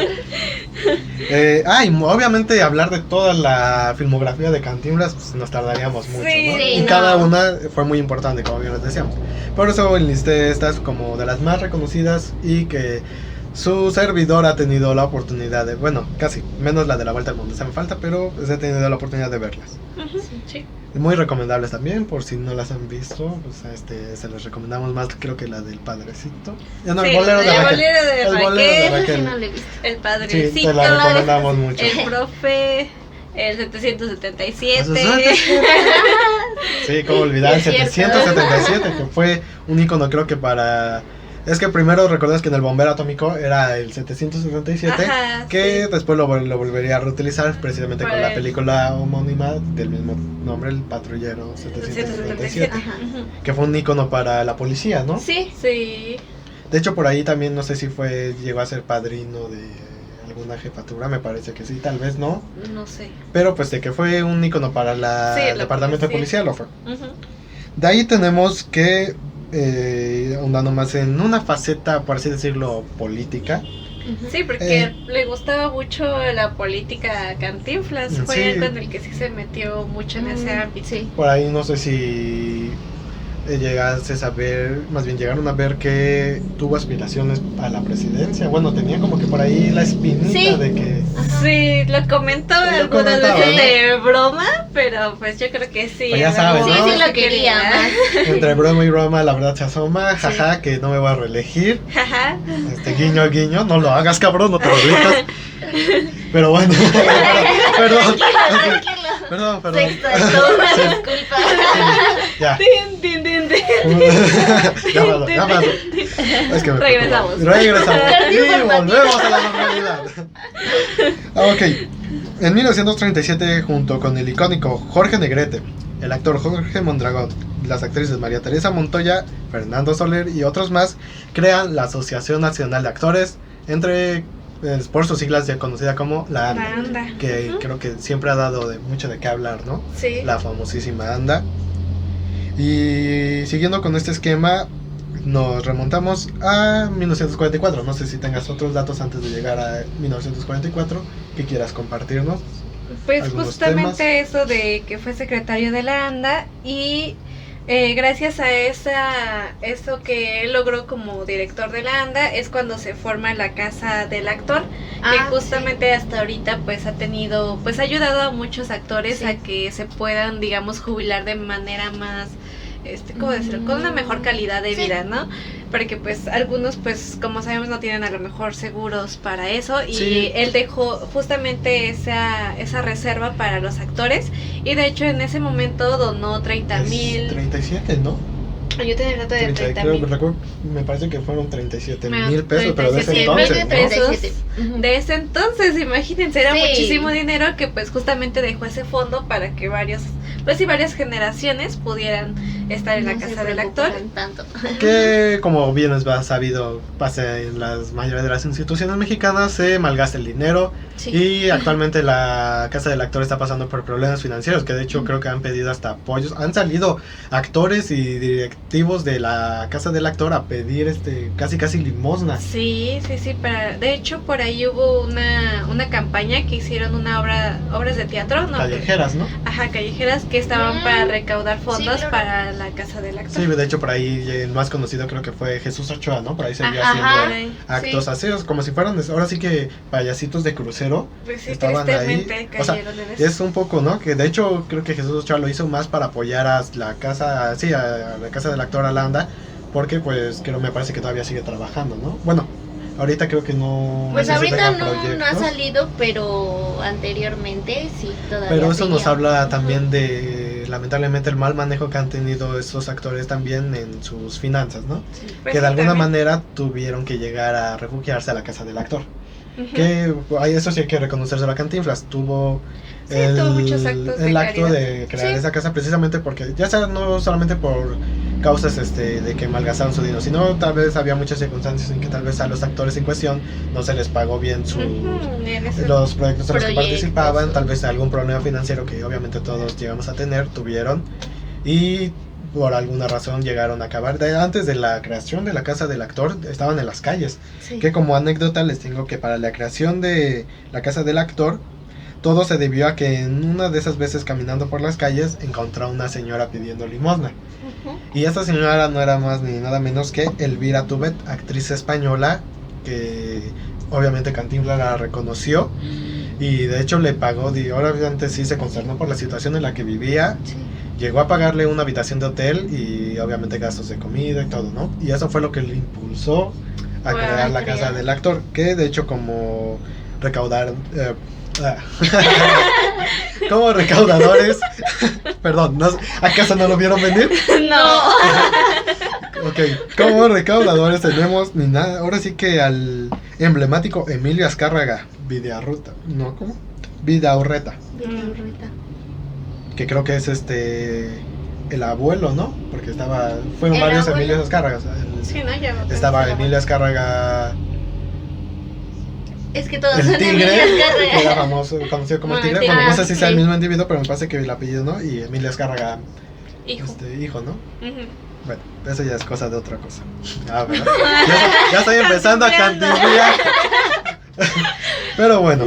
Y obviamente hablar de toda la filmografía de Cantinflas pues, nos tardaríamos mucho, Sí, ¿no? sí, Y no. cada una fue muy importante, como bien les decíamos. Por eso enlisté estas como de las más reconocidas y que su servidor ha tenido la oportunidad de, bueno, casi, menos la de La Vuelta al Mundo, esa me falta, pero pues, he tenido la oportunidad de verlas. Ujú. Sí. Muy recomendables también, por si no las han visto, pues se les recomendamos más, creo que la del Padrecito. No, Sí, El Bolero de El Raquel. Bolero de El Bolero de Raquel. Raquel. Sí, no lo he visto. El Sí, Padrecito. te la recomendamos mucho. El Profe. El 777. Sí, cómo olvidar el Es cierto. 777, que fue un icono creo que para... Es que primero recuerdas que en El Bombero Atómico era el 777, Ajá, que sí. después lo volvería a reutilizar precisamente con la Pues- película homónima del mismo nombre, El Patrullero 777. 777, Ajá. Ujú. que fue un icono para la policía, ¿no? Sí. Sí. De hecho por ahí también no sé si llegó a ser padrino de alguna jefatura, me parece que sí, tal vez no, No sé. pero pues de que fue un icono para Sí, el la departamento de policía. policía lo fue. Ujú. De ahí tenemos que, ahondando más en una faceta, por así decirlo, política. Ujú. Sí, porque Eh. le gustaba mucho la política a Cantinflas. Fue Sí. él con el que sí se metió mucho en ese ámbito. Sí. Por ahí no sé si llegaste a ver, más bien llegaron a ver que tuvo aspiraciones a la presidencia. Bueno, tenía como que por ahí la espinita Sí. de que... Ajá. Sí, lo comentó Lo algunas comentaba, veces ¿no? de broma, pero pues yo creo que sí. Pues ya en sabes, algún ¿no? momento Sí, sí se lo quería más. Entre broma y broma la verdad se asoma, jaja, que no me voy a reelegir. Jaja. Guiño, guiño, no lo hagas cabrón, no te lo gritas. Pero bueno, perdón, perdón, perdón. Se exaltó, una Sí. disculpa. Ya. Tin, tin, tin, tin. Llámalo. Es que me Regresamos. preocupa. Regresamos. Corte Y informativo. volvemos a la normalidad. Ok. En 1937, junto con el icónico Jorge Negrete, el actor Jorge Mondragón, las actrices María Teresa Montoya, Fernando Soler y otros más, crean la Asociación Nacional de Actores, por sus siglas ya conocida como la ANDA, Anda. que Ujú. creo que siempre ha dado mucho de qué hablar, ¿no? Sí. La famosísima ANDA. Y siguiendo con este esquema, nos remontamos a 1944. No sé si tengas otros datos antes de llegar a 1944 que quieras compartirnos. Pues Algunos justamente temas. eso de que fue secretario de la ANDA y gracias a eso que él logró como director de la ANDA es cuando se forma la Casa del Actor, que justamente hasta ahorita pues ha tenido, pues ha ayudado a muchos actores a que se puedan, digamos, jubilar de manera más, ¿cómo decirlo? Con una mejor calidad de vida, ¿no? Porque pues algunos pues como sabemos no tienen a lo mejor seguros para eso y él dejó justamente esa reserva para los actores y de hecho en ese momento donó 30,000. 37, ¿no? Yo tenía el dato de 30,000. Me parece que fueron 37 Bueno, mil pesos, pero de ese 37,000 entonces, ¿no? pesos. De ese entonces, imagínense, era Sí. muchísimo dinero que pues justamente dejó ese fondo para que varias generaciones pudieran estar en la No se casa del actor. preocupan tanto. Que como bien es sabido, pasa en las mayoría de las instituciones mexicanas, se malgasta el dinero. Sí. Y actualmente la casa del actor está pasando por problemas financieros, que de hecho creo que han pedido hasta apoyos. Han salido actores y directivos de la casa del actor a pedir casi limosna. Sí, de hecho por ahí hubo una campaña que hicieron obras de teatro, ¿no? Callejeras, ¿no? Ajá, callejeras que estaban para recaudar fondos claro. para la casa del actor. Sí, de hecho por ahí el más conocido creo que fue Jesús Ochoa, ¿no? Por ahí seguía Ajá. haciendo actos así, como si fueran, ahora sí que payasitos de crucero. Pues sí, Estaban tristemente ahí. cayeron en eso. Es un poco, ¿no? Que de hecho creo que Jesús Ochoa lo hizo más para apoyar a la casa, a la casa del actor Alanda, porque pues me parece que todavía sigue trabajando, ¿no? Bueno, ahorita creo que no. Pues no sé si ahorita tenga no ha proyectos, salido, pero anteriormente sí, todavía. pero eso nos seguía. habla también de, lamentablemente, el mal manejo que han tenido esos actores también en sus finanzas, ¿no? Pues Que sí, de alguna también. manera tuvieron que llegar a refugiarse a la casa del actor. Ujú. Que eso sí hay que reconocerse a Cantinflas. Tuvo tuvo muchos actos de el acto caridad. de crear Sí. esa casa precisamente porque, ya sea no solamente por causas de que malgastaron su dinero, sino tal vez había muchas circunstancias en que tal vez a los actores en cuestión no se les pagó bien los proyectos en los que participaban, tal vez algún problema financiero que obviamente todos llegamos a tener, tuvieron, y por alguna razón llegaron a acabar. Antes de la creación de la casa del actor estaban en las calles. Sí. Que como anécdota les tengo que para la creación de la casa del actor, todo se debió a que en una de esas veces caminando por las calles encontró a una señora pidiendo limosna. Ujú. Y esta señora no era más ni nada menos que Elvira Tubet, actriz española, que obviamente Cantinflas la reconoció y de hecho le pagó, obviamente sí se consternó por la situación en la que vivía. Sí. Llegó a pagarle una habitación de hotel y obviamente gastos de comida y todo, ¿no? Y eso fue lo que le impulsó a Wow, crear la crear. casa del actor, que de hecho como como recaudadores, perdón, ¿acaso no lo vieron venir? No. Ok, como recaudadores tenemos ahora sí que al emblemático Emilio Azcárraga Vidaurreta, ¿no? ¿Cómo? Vidaurreta, Vidaurreta. que creo que es el abuelo, ¿no? Porque fueron ¿El varios abuelo? Emilios Azcárragas. Sí, no, ya va. Estaba Emilio Azcárraga, Es que todos el son tigre, Emilio que era Azcárraga. famoso, conocido como el Ah, el tigre. Bueno, no sé si tigre. sea el Sí. mismo individuo, pero me parece que el apellido, ¿no? Y Emilio Azcárraga, Hijo. hijo, ¿no? Ujú. Bueno, eso ya es cosa de otra cosa. ¿Verdad? Ya estoy empezando a Cantinfleando. cantinflear. Pero bueno,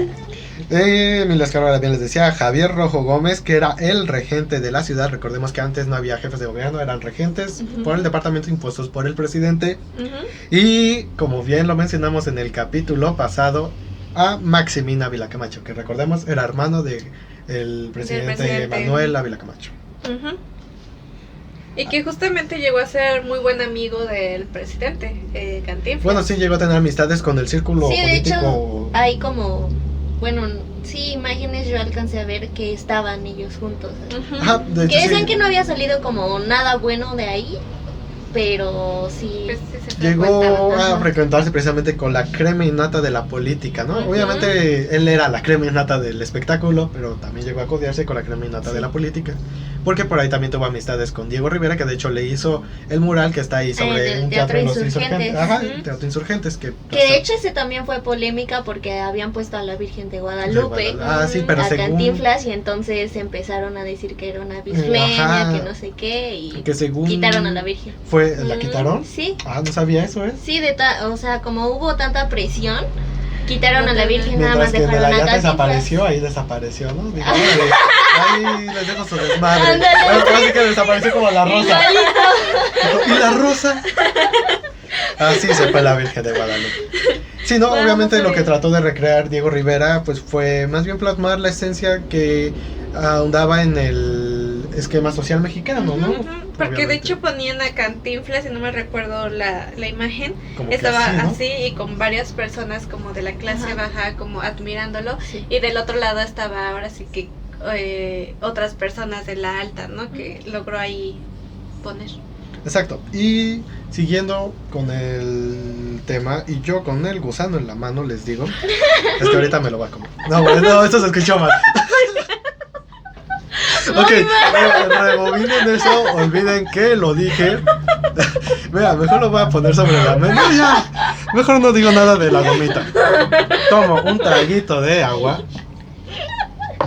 Emilio Azcárraga, bien les decía, Javier Rojo Gómez, que era el regente de la ciudad. Recordemos que antes no había jefes de gobierno, eran regentes por el departamento impuestos por el presidente. Ujú. Y como bien lo mencionamos en el capítulo pasado, a Maximín Ávila Camacho, que recordemos era hermano del presidente presidente. Manuel Ávila Camacho. Ujú. Y que justamente llegó a ser muy buen amigo del presidente, Cantinflas. Bueno, sí llegó a tener amistades con el círculo Sí, de político. hecho, hay como, bueno, sí, imágenes yo alcancé a ver que estaban ellos juntos. Ujú. Ajá, de hecho, Que decían sí. que no había salido como nada bueno de ahí, pero sí. Pues sí se Llegó frecuentaban, a ajá. frecuentarse precisamente con la crema innata de la política, ¿no? Ujú. Obviamente él era la crema innata del espectáculo, pero también llegó a codearse con la crema innata Sí. de la política, porque por ahí también tuvo amistades con Diego Rivera, que de hecho le hizo el mural que está ahí sobre del un Teatro teatro de los Insurgentes. insurgentes. Ajá, Ujú. Teatro Insurgentes, que Que de hecho ese también fue polémica porque habían puesto a la Virgen de Guadalupe. Ah, sí, pero a según Cantinflas y entonces empezaron a decir que era una blasfemia, ajá. que no sé qué y que según quitaron a la Virgen. fue la Mm. quitaron. Sí, Ah, no sabía eso, ¿eh? sí, o sea, como hubo tanta presión, quitaron a la Virgen, nada Mientras más que de dejaron la a ya Cantinflas. desapareció, ahí desapareció, ¿no? Dijo, "Órale, ahí les dejo su desmadre". Ándale. Bueno, parece que desapareció como la rosa. Igualito. ¿Y la rosa? Así se fue la Virgen de Guadalupe. Sí, no, Wow, obviamente no lo que sabía. trató de recrear Diego Rivera, pues fue más bien plasmar la esencia que ahondaba en el esquema social mexicano, ¿no? Ujú, porque de Obviamente. hecho ponían a Cantinflas, si no me recuerdo la imagen, Como que estaba así, ¿no? así y con varias personas como de la clase Ajá. baja como admirándolo, Sí. y del otro lado estaba ahora sí que otras personas de la alta, ¿no? Que logró ahí poner. Exacto. Y siguiendo con el tema, y yo con el gusano en la mano les digo, es que ahorita me lo voy a comer. No, bueno, no, esto se escuchó mal. Ok, rebobinen eso, olviden que lo dije. Vea, mejor lo voy a poner sobre la mesa. No, ya, mejor no digo nada de la gomita. Tomo un traguito de agua. Yo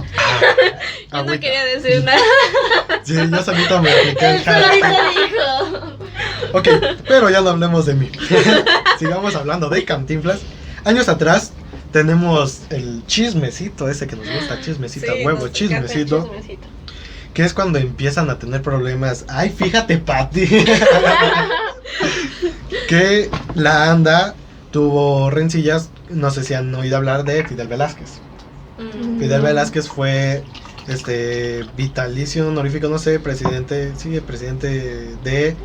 no Agüita. quería decir nada. Sí, yo solito me apliqué el Él solito jala. dijo. Ok, pero ya no hablemos de mí. Sigamos hablando de Cantinflas. Años atrás tenemos el chismecito ese que nos gusta, chismecito, Sí, huevo, nos encanta el chismecito, chismecito. que es cuando empiezan a tener problemas. Ay, fíjate, Pati. Que la ANDA tuvo rencillas, no sé si han oído hablar de Fidel Velázquez. Mm. Fidel Velázquez fue vitalicio honorífico, no sé, presidente de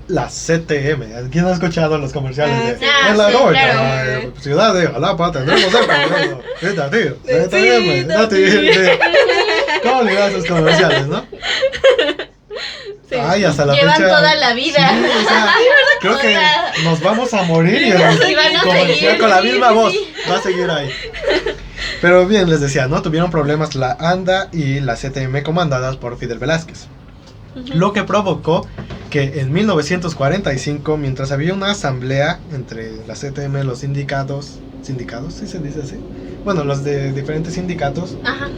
la CTM. ¿Quién ha escuchado los comerciales Ah, de sí. en la sí, noche, claro. ciudad de Jalapa tendremos el Congreso, CTM, Sí, ¿Cómo le das esos comerciales, no? Sí. Ay, hasta la Llevan fecha. toda la vida. Sí, o sea, creo que nos vamos a morir y el Sí, van a comercial seguir, con la sí, misma sí, voz sí. va a seguir ahí. Pero bien, les decía, ¿no? Tuvieron problemas la ANDA y la CTM comandadas por Fidel Velázquez. Ujú. Lo que provocó que en 1945, mientras había una asamblea entre la CTM, los sindicatos, ¿sí se dice así? Bueno, los de diferentes sindicatos, Ajá.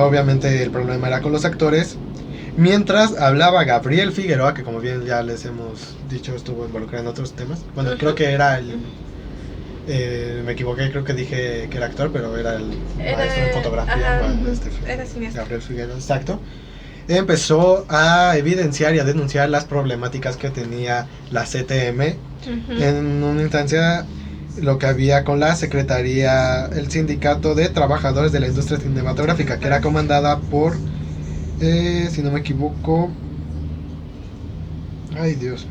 obviamente el problema era con los actores. Mientras hablaba Gabriel Figueroa, que como bien ya les hemos dicho estuvo involucrado en otros temas. Bueno, Ujú. creo que era el... me equivoqué, creo que dije que era actor, pero era el maestro en fotografía. Ajá, bueno, era cineasta. Gabriel Figueroa, exacto. Empezó a evidenciar y a denunciar las problemáticas que tenía la CTM. Ujú. En una instancia, lo que había con la Secretaría, el Sindicato de Trabajadores de la Industria Cinematográfica, que era comandada por, si no me equivoco, ay Dios,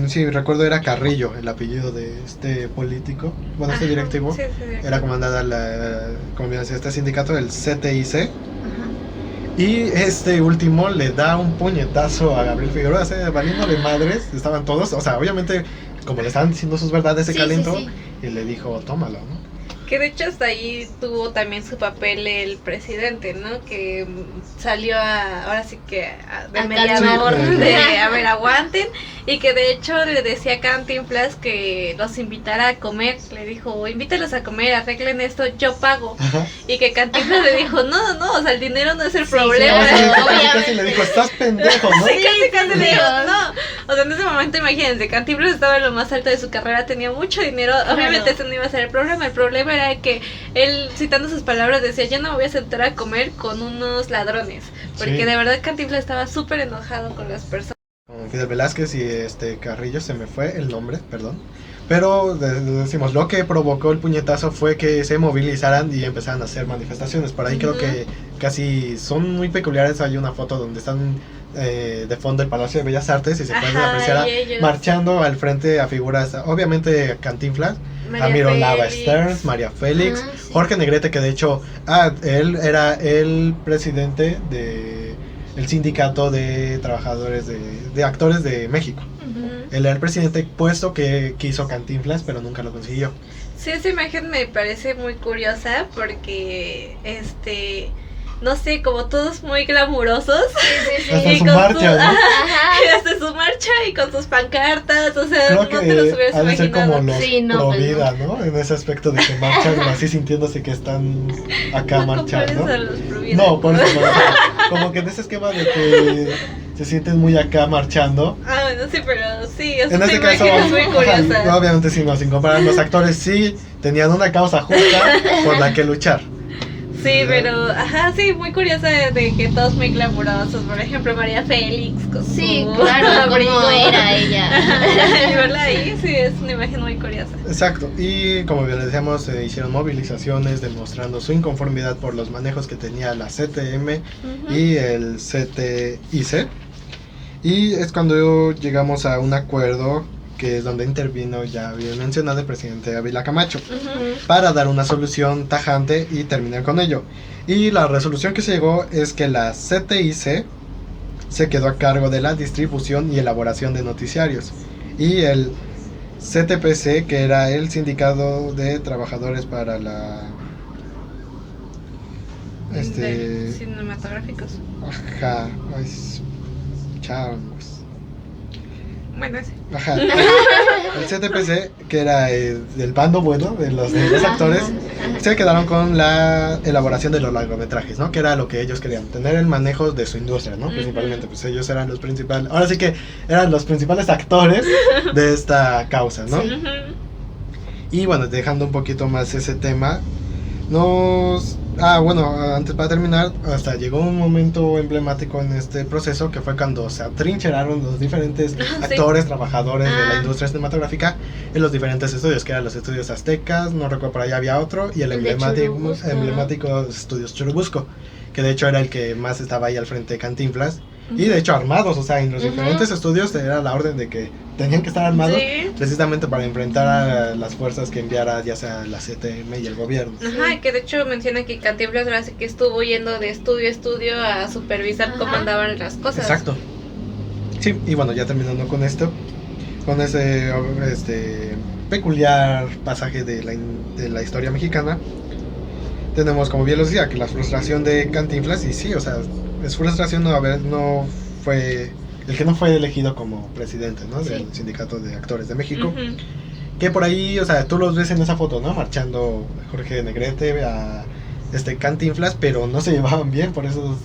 sí, recuerdo era Carrillo, el apellido de este político, bueno, este Ajá, directivo, sí, sí, era comandada como bien decía, este sindicato, el CTIC. Ajá. Y este último le da un puñetazo a Gabriel Figueroa, valiéndole madres, estaban todos, o sea, obviamente, como le estaban diciendo sus verdades, se Sí, calentó sí, y le dijo, tómalo, ¿no? Que de hecho hasta ahí tuvo también su papel el presidente, ¿no? Que salió ahora sí que de A mediador, calmar. de a ver, aguanten, y que de hecho le decía a Cantinflas que los invitara a comer, le dijo, invítalos a comer, arreglen esto, yo pago, Ajá. y que Cantinflas le dijo, no, o sea, el dinero no es el Sí, problema. O sea, sí, casi, obviamente. casi le dijo, estás pendejo, ¿no? Sí, casi le dijo, sí. no. O sea, en ese momento, imagínense, Cantinflas estaba en lo más alto de su carrera, tenía mucho dinero. Obviamente, ese no iba a ser el problema. El problema era que él, citando sus palabras, decía: yo no me voy a sentar a comer con unos ladrones. Porque Sí. de verdad, Cantinflas estaba súper enojado con las personas. Con Fidel Velázquez y Carrillo, se me fue el nombre, perdón. Pero decimos, lo que provocó el puñetazo fue que se movilizaran y empezaran a hacer manifestaciones. Por ahí creo Ujú. que casi son muy peculiares. Hay una foto donde están de fondo el Palacio de Bellas Artes y se pueden Ajá, apreciar y ellos- marchando al frente a figuras, obviamente Cantinflas, María Ramiro Lava Félix. Stern, María Félix, Ah, sí. Jorge Negrete, que de hecho él era el presidente de el sindicato de trabajadores de actores de México. Ujú. Él era el presidente, puesto que quiso Cantinflas, pero nunca lo consiguió. Sí, esa imagen me parece muy curiosa porque, no sé, como todos muy glamurosos. Sí, Hasta Y su con marcha, ¿no? Ajá. Y hasta su marcha y con sus pancartas, o sea, Creo no te los que hubieras ha de ser como imaginado. los Sí, no, pro pues no. vida, ¿no? En ese aspecto de que marchan así sintiéndose que están acá No compares marchando. a los pro vida. No, por eso no. O sea, como que en ese esquema de que se sienten muy acá marchando. Ah, bueno, sí, pero sí, o sea, En esa este caso, imagen es muy curiosa. ajá, obviamente sí, no, sin comparar, los actores sí tenían una causa justa por la que luchar. Sí, pero, ajá, sí, muy curiosa de que todos muy glamurosos. Por ejemplo, María Félix con Sí, su claro, abrigo. como era ella. Ajá, y verla ahí, sí, es una imagen muy curiosa. Exacto, y como bien les decíamos, se hicieron movilizaciones demostrando su inconformidad por los manejos que tenía la CTM Ujú. y el CTIC. Y es cuando llegamos a un acuerdo que es donde intervino, ya bien mencionado, el presidente Ávila Camacho, Ujú. para dar una solución tajante y terminar con ello. Y la resolución que se llegó es que la CTIC se quedó a cargo de la distribución y elaboración de noticiarios, y el CTPC, que era el sindicato de trabajadores para la De cinematográficos. ajá, Charms. Bueno, ese. Ajá. El CTPC, que era del bando bueno de los actores, se quedaron con la elaboración de los largometrajes, ¿no? Que era lo que ellos querían, tener el manejo de su industria, ¿no? Ujú. Principalmente, pues ellos eran los principales, ahora sí que eran los principales actores de esta causa, ¿no? Sí. Ujú. Y bueno, dejando un poquito más ese tema, bueno, antes para terminar, hasta llegó un momento emblemático en este proceso, que fue cuando se atrincheraron los diferentes Sí. actores, trabajadores de la Ah. industria cinematográfica en los diferentes estudios, que eran los estudios aztecas, no recuerdo, por ahí había otro, y el El de Churubusco. emblemático estudios Churubusco, que de hecho era el que más estaba ahí al frente de Cantinflas, y de hecho armados, o sea, en los Ujú. diferentes estudios era la orden de que tenían que estar armados, Sí. precisamente para enfrentar a las fuerzas que enviara ya sea la CTM y el gobierno. Ajá, que de hecho menciona que Cantinflas ahora sí que estuvo yendo de estudio a estudio a supervisar Ajá. cómo andaban las cosas. Exacto. Sí, y bueno, ya terminando con esto, con ese peculiar pasaje de la historia mexicana, tenemos, como bien lo decía, que la frustración de Cantinflas, y sí, o sea, es frustración no fue el que no fue elegido como presidente, ¿no? Sí. Del Sindicato de Actores de México. Ujú. Que por ahí, o sea, tú los ves en esa foto, ¿no? Marchando Jorge Negrete a Cantinflas, pero no se llevaban bien por esos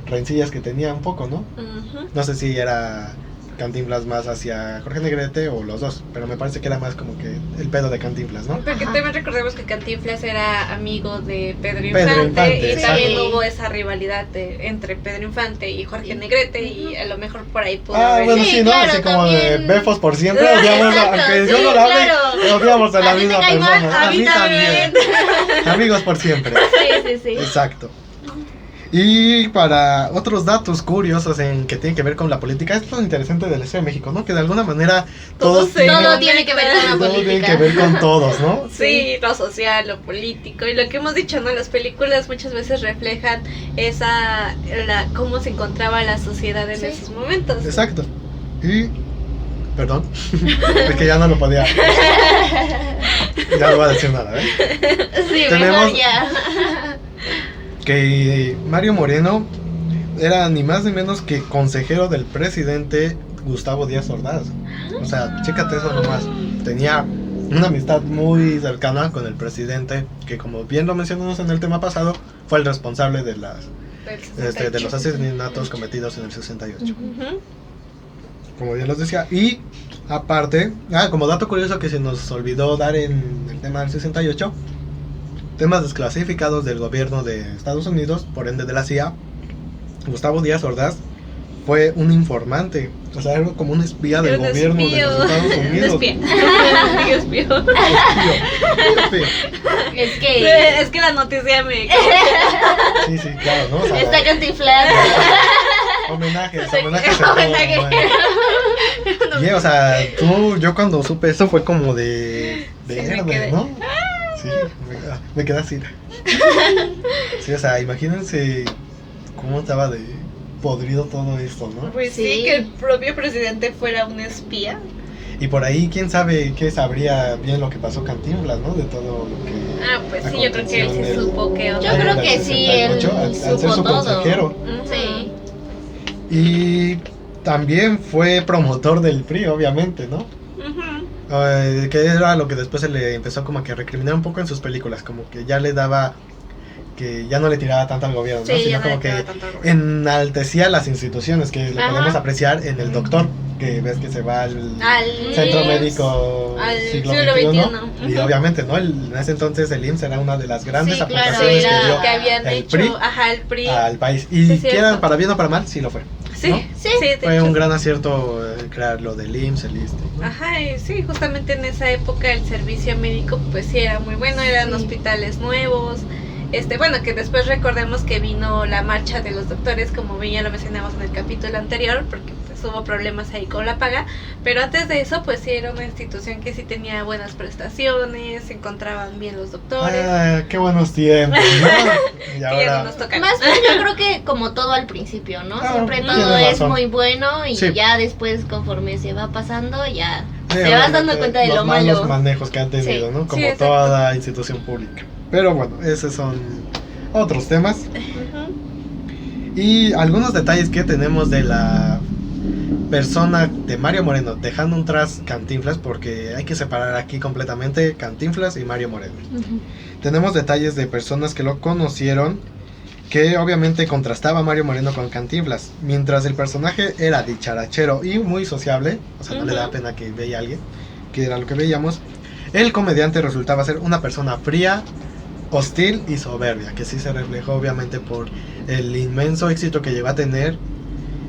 rencillas que tenía un poco, ¿no? Ujú. No sé si era Cantinflas más hacia Jorge Negrete o los dos, pero me parece que era más como que el pedo de Cantinflas, ¿no? Porque Ajá. también recordemos que Cantinflas era amigo de Pedro Pedro Infante, Infante, y también exacto. hubo esa rivalidad entre Pedro Infante y Jorge Negrete, y a lo mejor por ahí pudo Ah, haber. bueno, Sí, sí, ¿no? claro, Así como de también. befos por siempre, odiamos, Exacto, aunque sí, yo no lo hable, claro. odiamos a la A ti te misma cae mal, persona. a mí también. Amigos por siempre. Sí, sí. Exacto. Y para otros datos curiosos que tienen que ver con la política, es lo interesante de la Ciudad de México, ¿no? Que de alguna manera Todo todos se- Todo tiene que ver con la todo tiene política. que ver con todos, ¿no? Sí, lo social, lo político, y lo que hemos dicho, ¿no? Las películas muchas veces reflejan cómo se encontraba la sociedad en Sí. esos momentos. Exacto. Y perdón, es que ya no lo podía. Ya no voy a decir nada, ¿eh? Sí, Tenemos- mejor ya. Que Mario Moreno era ni más ni menos que consejero del presidente Gustavo Díaz Ordaz. O sea, chécate eso nomás. Tenía una amistad muy cercana con el presidente, que como bien lo mencionamos en el tema pasado, fue el responsable de de los asesinatos cometidos en el 68. Ujú. Como bien los decía. Y aparte, como dato curioso que se nos olvidó dar en el tema del 68, temas desclasificados del gobierno de Estados Unidos, por ende de la CIA, Gustavo Díaz Ordaz fue un informante, o sea, era como un espía del Era un gobierno de los espío. Estados Unidos. Espía. Espía. Espío. Es que Es que la noticia me... Sí, sí, claro, ¿no? O sea, está Cantinflas. homenajes en todo, Homenaje. ¿no? Y, o sea, yo cuando supe eso fue como de Sí, me verde, quedé. ¿no? Sí, me quedé así. Sí, o sea, imagínense cómo estaba de podrido todo esto, ¿no? Pues sí, Sí. que el propio presidente fuera un espía. Y por ahí, quién sabe qué sabría bien lo que pasó Cantinflas, ¿no? De todo lo que... Ah, pues sí, yo creo que él sí supo que Yo creo que sí, él al ser supo su todo. consejero. Sí. Y también fue promotor del PRI, obviamente, ¿no? Que era lo que después se le empezó como que a recriminar un poco en sus películas, como que ya le daba, que ya no le tiraba tanto al gobierno, ¿no? Sí, Sino ya como no que le tanto al gobierno. enaltecía las instituciones, que lo Ajá. podemos apreciar en El Doctor, que ves que se va al Al Centro IMSS. Médico al siglo siglo XXI, XXI. y obviamente, ¿no? En ese entonces el IMSS era una de las grandes Sí, claro, aportaciones era- que dio que habían el hecho, PRI el PRI. al país, y Sí, cierto. quiera para bien o para mal, sí lo fue. Sí, ¿no? sí, Sí, de Fue hecho, un sí. gran acierto crear lo del IMSS, el ISSSTE, ¿no? Ajá, y sí, justamente en esa época el servicio médico pues sí era muy bueno, eran Sí. hospitales nuevos, bueno, que después recordemos que vino la marcha de los doctores, como bien ya lo mencionamos en el capítulo anterior, porque pues hubo problemas ahí con la paga, pero antes de eso pues sí era una institución que sí tenía buenas prestaciones, se encontraban bien los doctores. Ah, qué buenos tiempos, ¿no? Y que ya no ahora, nos tocan. Más bien yo creo que como todo al principio, ¿no? Ah, Siempre tienes todo es razón. muy bueno y Sí. ya después conforme se va pasando ya sí, te vas dando obviamente, cuenta de los lo malos malo. manejos que han tenido, Sí. ¿no? Como Sí, exacto. toda institución pública. Pero bueno, esos son otros temas. Ujú. Y algunos detalles que tenemos de la persona de Mario Moreno, dejando un tras Cantinflas, porque hay que separar aquí completamente Cantinflas y Mario Moreno. Ujú. Tenemos detalles de personas que lo conocieron, que obviamente contrastaba a Mario Moreno con Cantinflas. Mientras el personaje era dicharachero y muy sociable, o sea, no le daba pena que veía a alguien, que era lo que veíamos, el comediante resultaba ser una persona fría, hostil y soberbia, que sí se reflejó obviamente por el inmenso éxito que llegó a tener.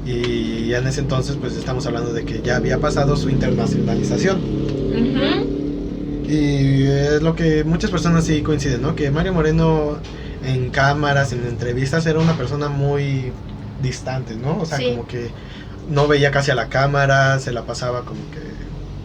Y ya en ese entonces pues estamos hablando de que ya había pasado su internacionalización. Ujú. Y es lo que muchas personas sí coinciden, ¿no? Que Mario Moreno en cámaras, en entrevistas, era una persona muy distante, ¿no? O sea, Sí. como que no veía casi a la cámara, se la pasaba como que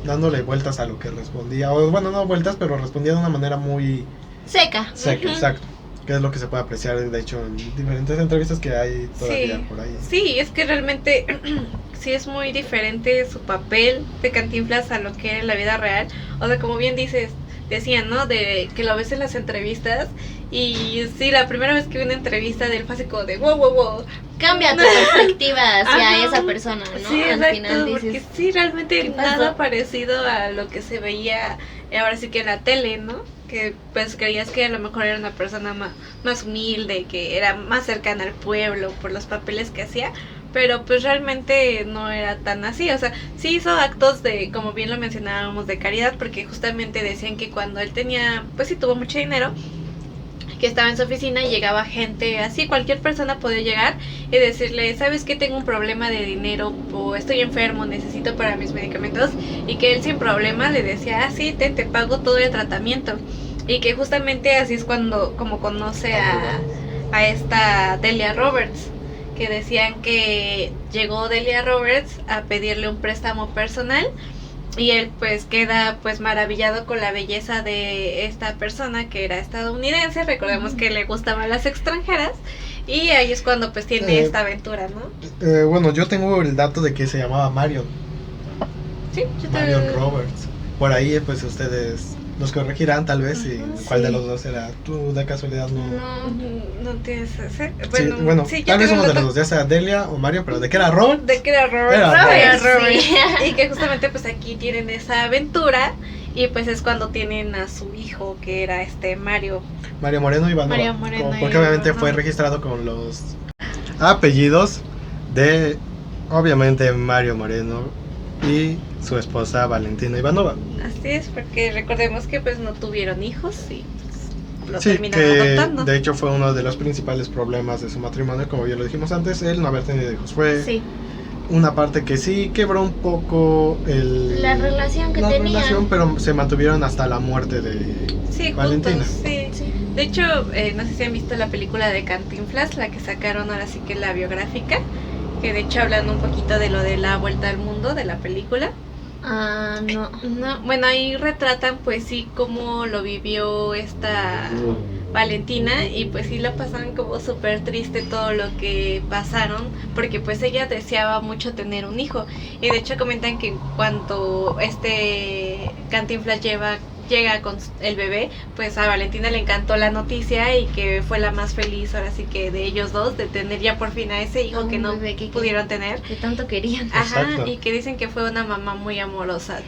dándole vueltas a lo que respondía. O bueno, no vueltas, pero respondía de una manera muy Seca. seca, Ujú. exacto. Que es lo que se puede apreciar, de hecho, en diferentes entrevistas que hay todavía Sí. por ahí. Sí, es que realmente sí es muy diferente su papel de Cantinflas a lo que era en la vida real. O sea, como bien dices, decían, ¿no? De que lo ves en las entrevistas. Y sí, la primera vez que vi una entrevista de él fue así como de wow. Cambia tu perspectiva hacia Ajá. esa persona, ¿no? Sí, Al exacto, final porque dices, sí, realmente ¿qué pasó? nada parecido a lo que se veía ahora sí que en la tele, ¿no? Que pues creías que a lo mejor era una persona más humilde, que era más cercana al pueblo por los papeles que hacía, pero pues realmente no era tan así, o sea, sí hizo actos de, como bien lo mencionábamos, de caridad, porque justamente decían que cuando él tenía, pues sí tuvo mucho dinero, que estaba en su oficina y llegaba gente así, cualquier persona podía llegar y decirle, ¿sabes qué? Tengo un problema de dinero o estoy enfermo, necesito para mis medicamentos, y que él sin problema le decía, sí, te pago todo el tratamiento, y que justamente así es como conoce a esta Delia Roberts, que decían que llegó Delia Roberts a pedirle un préstamo personal. Y él pues queda pues maravillado con la belleza de esta persona que era estadounidense, recordemos que le gustaban las extranjeras, y ahí es cuando pues tiene esta aventura, ¿no? Bueno, yo tengo el dato de que se llamaba Marion Sí, Roberts. Por ahí pues ustedes nos corregirán tal vez y Ajá, cuál de sí. los dos era. Tú de casualidad no. no. No tienes ese. Sí, bueno, sí, yo tal vez tengo uno el de los dato dos, ya sea Delia o Marion, pero de que era Robert. de que era Robert. Era Robert, Robert, sí. Y que justamente pues aquí tienen esa aventura, y pues es cuando tienen a su hijo, que era Mario. Mario Moreno Ivanova. Mario Moreno Porque obviamente Ivanova. fue registrado con los apellidos de, obviamente, Mario Moreno y su esposa Valentina Ivanova. Así es, porque recordemos que pues no tuvieron hijos y pues, lo Sí, terminaron que adoptando. de hecho fue uno de los principales problemas de su matrimonio, como ya lo dijimos antes, el no haber tenido hijos. Fue Sí, una parte que sí quebró un poco la relación que la tenían. relación, pero se mantuvieron hasta la muerte de Sí, Valentina. juntos, sí. Sí. De hecho, no sé si han visto la película de Cantinflas, la que sacaron ahora sí que la biográfica, que de hecho hablan un poquito de lo de la vuelta al mundo de la película. Ah, no. No, bueno, ahí retratan pues sí cómo lo vivió esta Valentina, y pues sí la pasaron como súper triste todo lo que pasaron, porque pues ella deseaba mucho tener un hijo, y de hecho comentan que cuando Cantinflas llega con el bebé, pues a Valentina le encantó la noticia y que fue la más feliz ahora sí que de ellos dos, de tener ya por fin a ese hijo Un que no bebé que pudieron tener. Que tanto querían. Ajá, Exacto. y que dicen que fue una mamá muy amorosa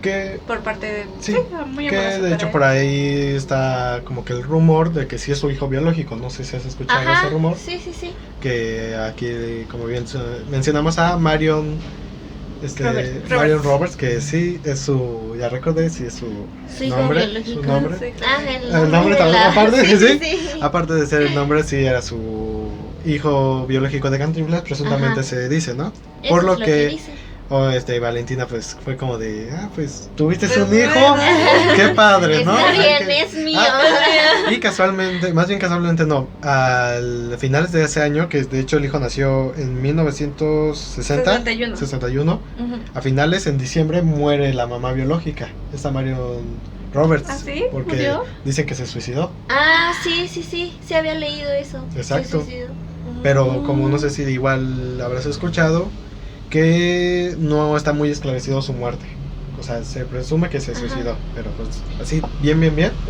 Que por parte de... sí, muy que amorosa de hecho para por él. ahí está como que el rumor de que sí es su hijo biológico. No sé si has escuchado Ajá, ese rumor. sí. Que aquí, como bien mencionamos a Marion, Marion Roberts, que sí es su, ya recordé, sí es su hijo nombre, biológico. su nombre. Sí, claro. El nombre de también, aparte, sí. sí. Aparte de ser el nombre, sí era su hijo biológico de Cantinflas, presuntamente Ajá. se dice, ¿no? Eso Por lo es que dice. Valentina pues fue como de, pues tuviste Pues un hijo, bueno. qué padre, ¿no? Está bien, Que- es mío. y casualmente, más bien casualmente no, al finales de ese año, que de hecho el hijo nació en 1960, 61, Ujú. a finales, en diciembre, muere la mamá biológica, esta Marion Roberts, ¿Ah, sí? porque ¿Murió? dicen que se suicidó, Ah, sí había leído eso. Exacto. Sí. pero como no sé si igual habrás escuchado, que no está muy esclarecido su muerte. O sea, se presume que se Ajá. suicidó, pero pues así, bien.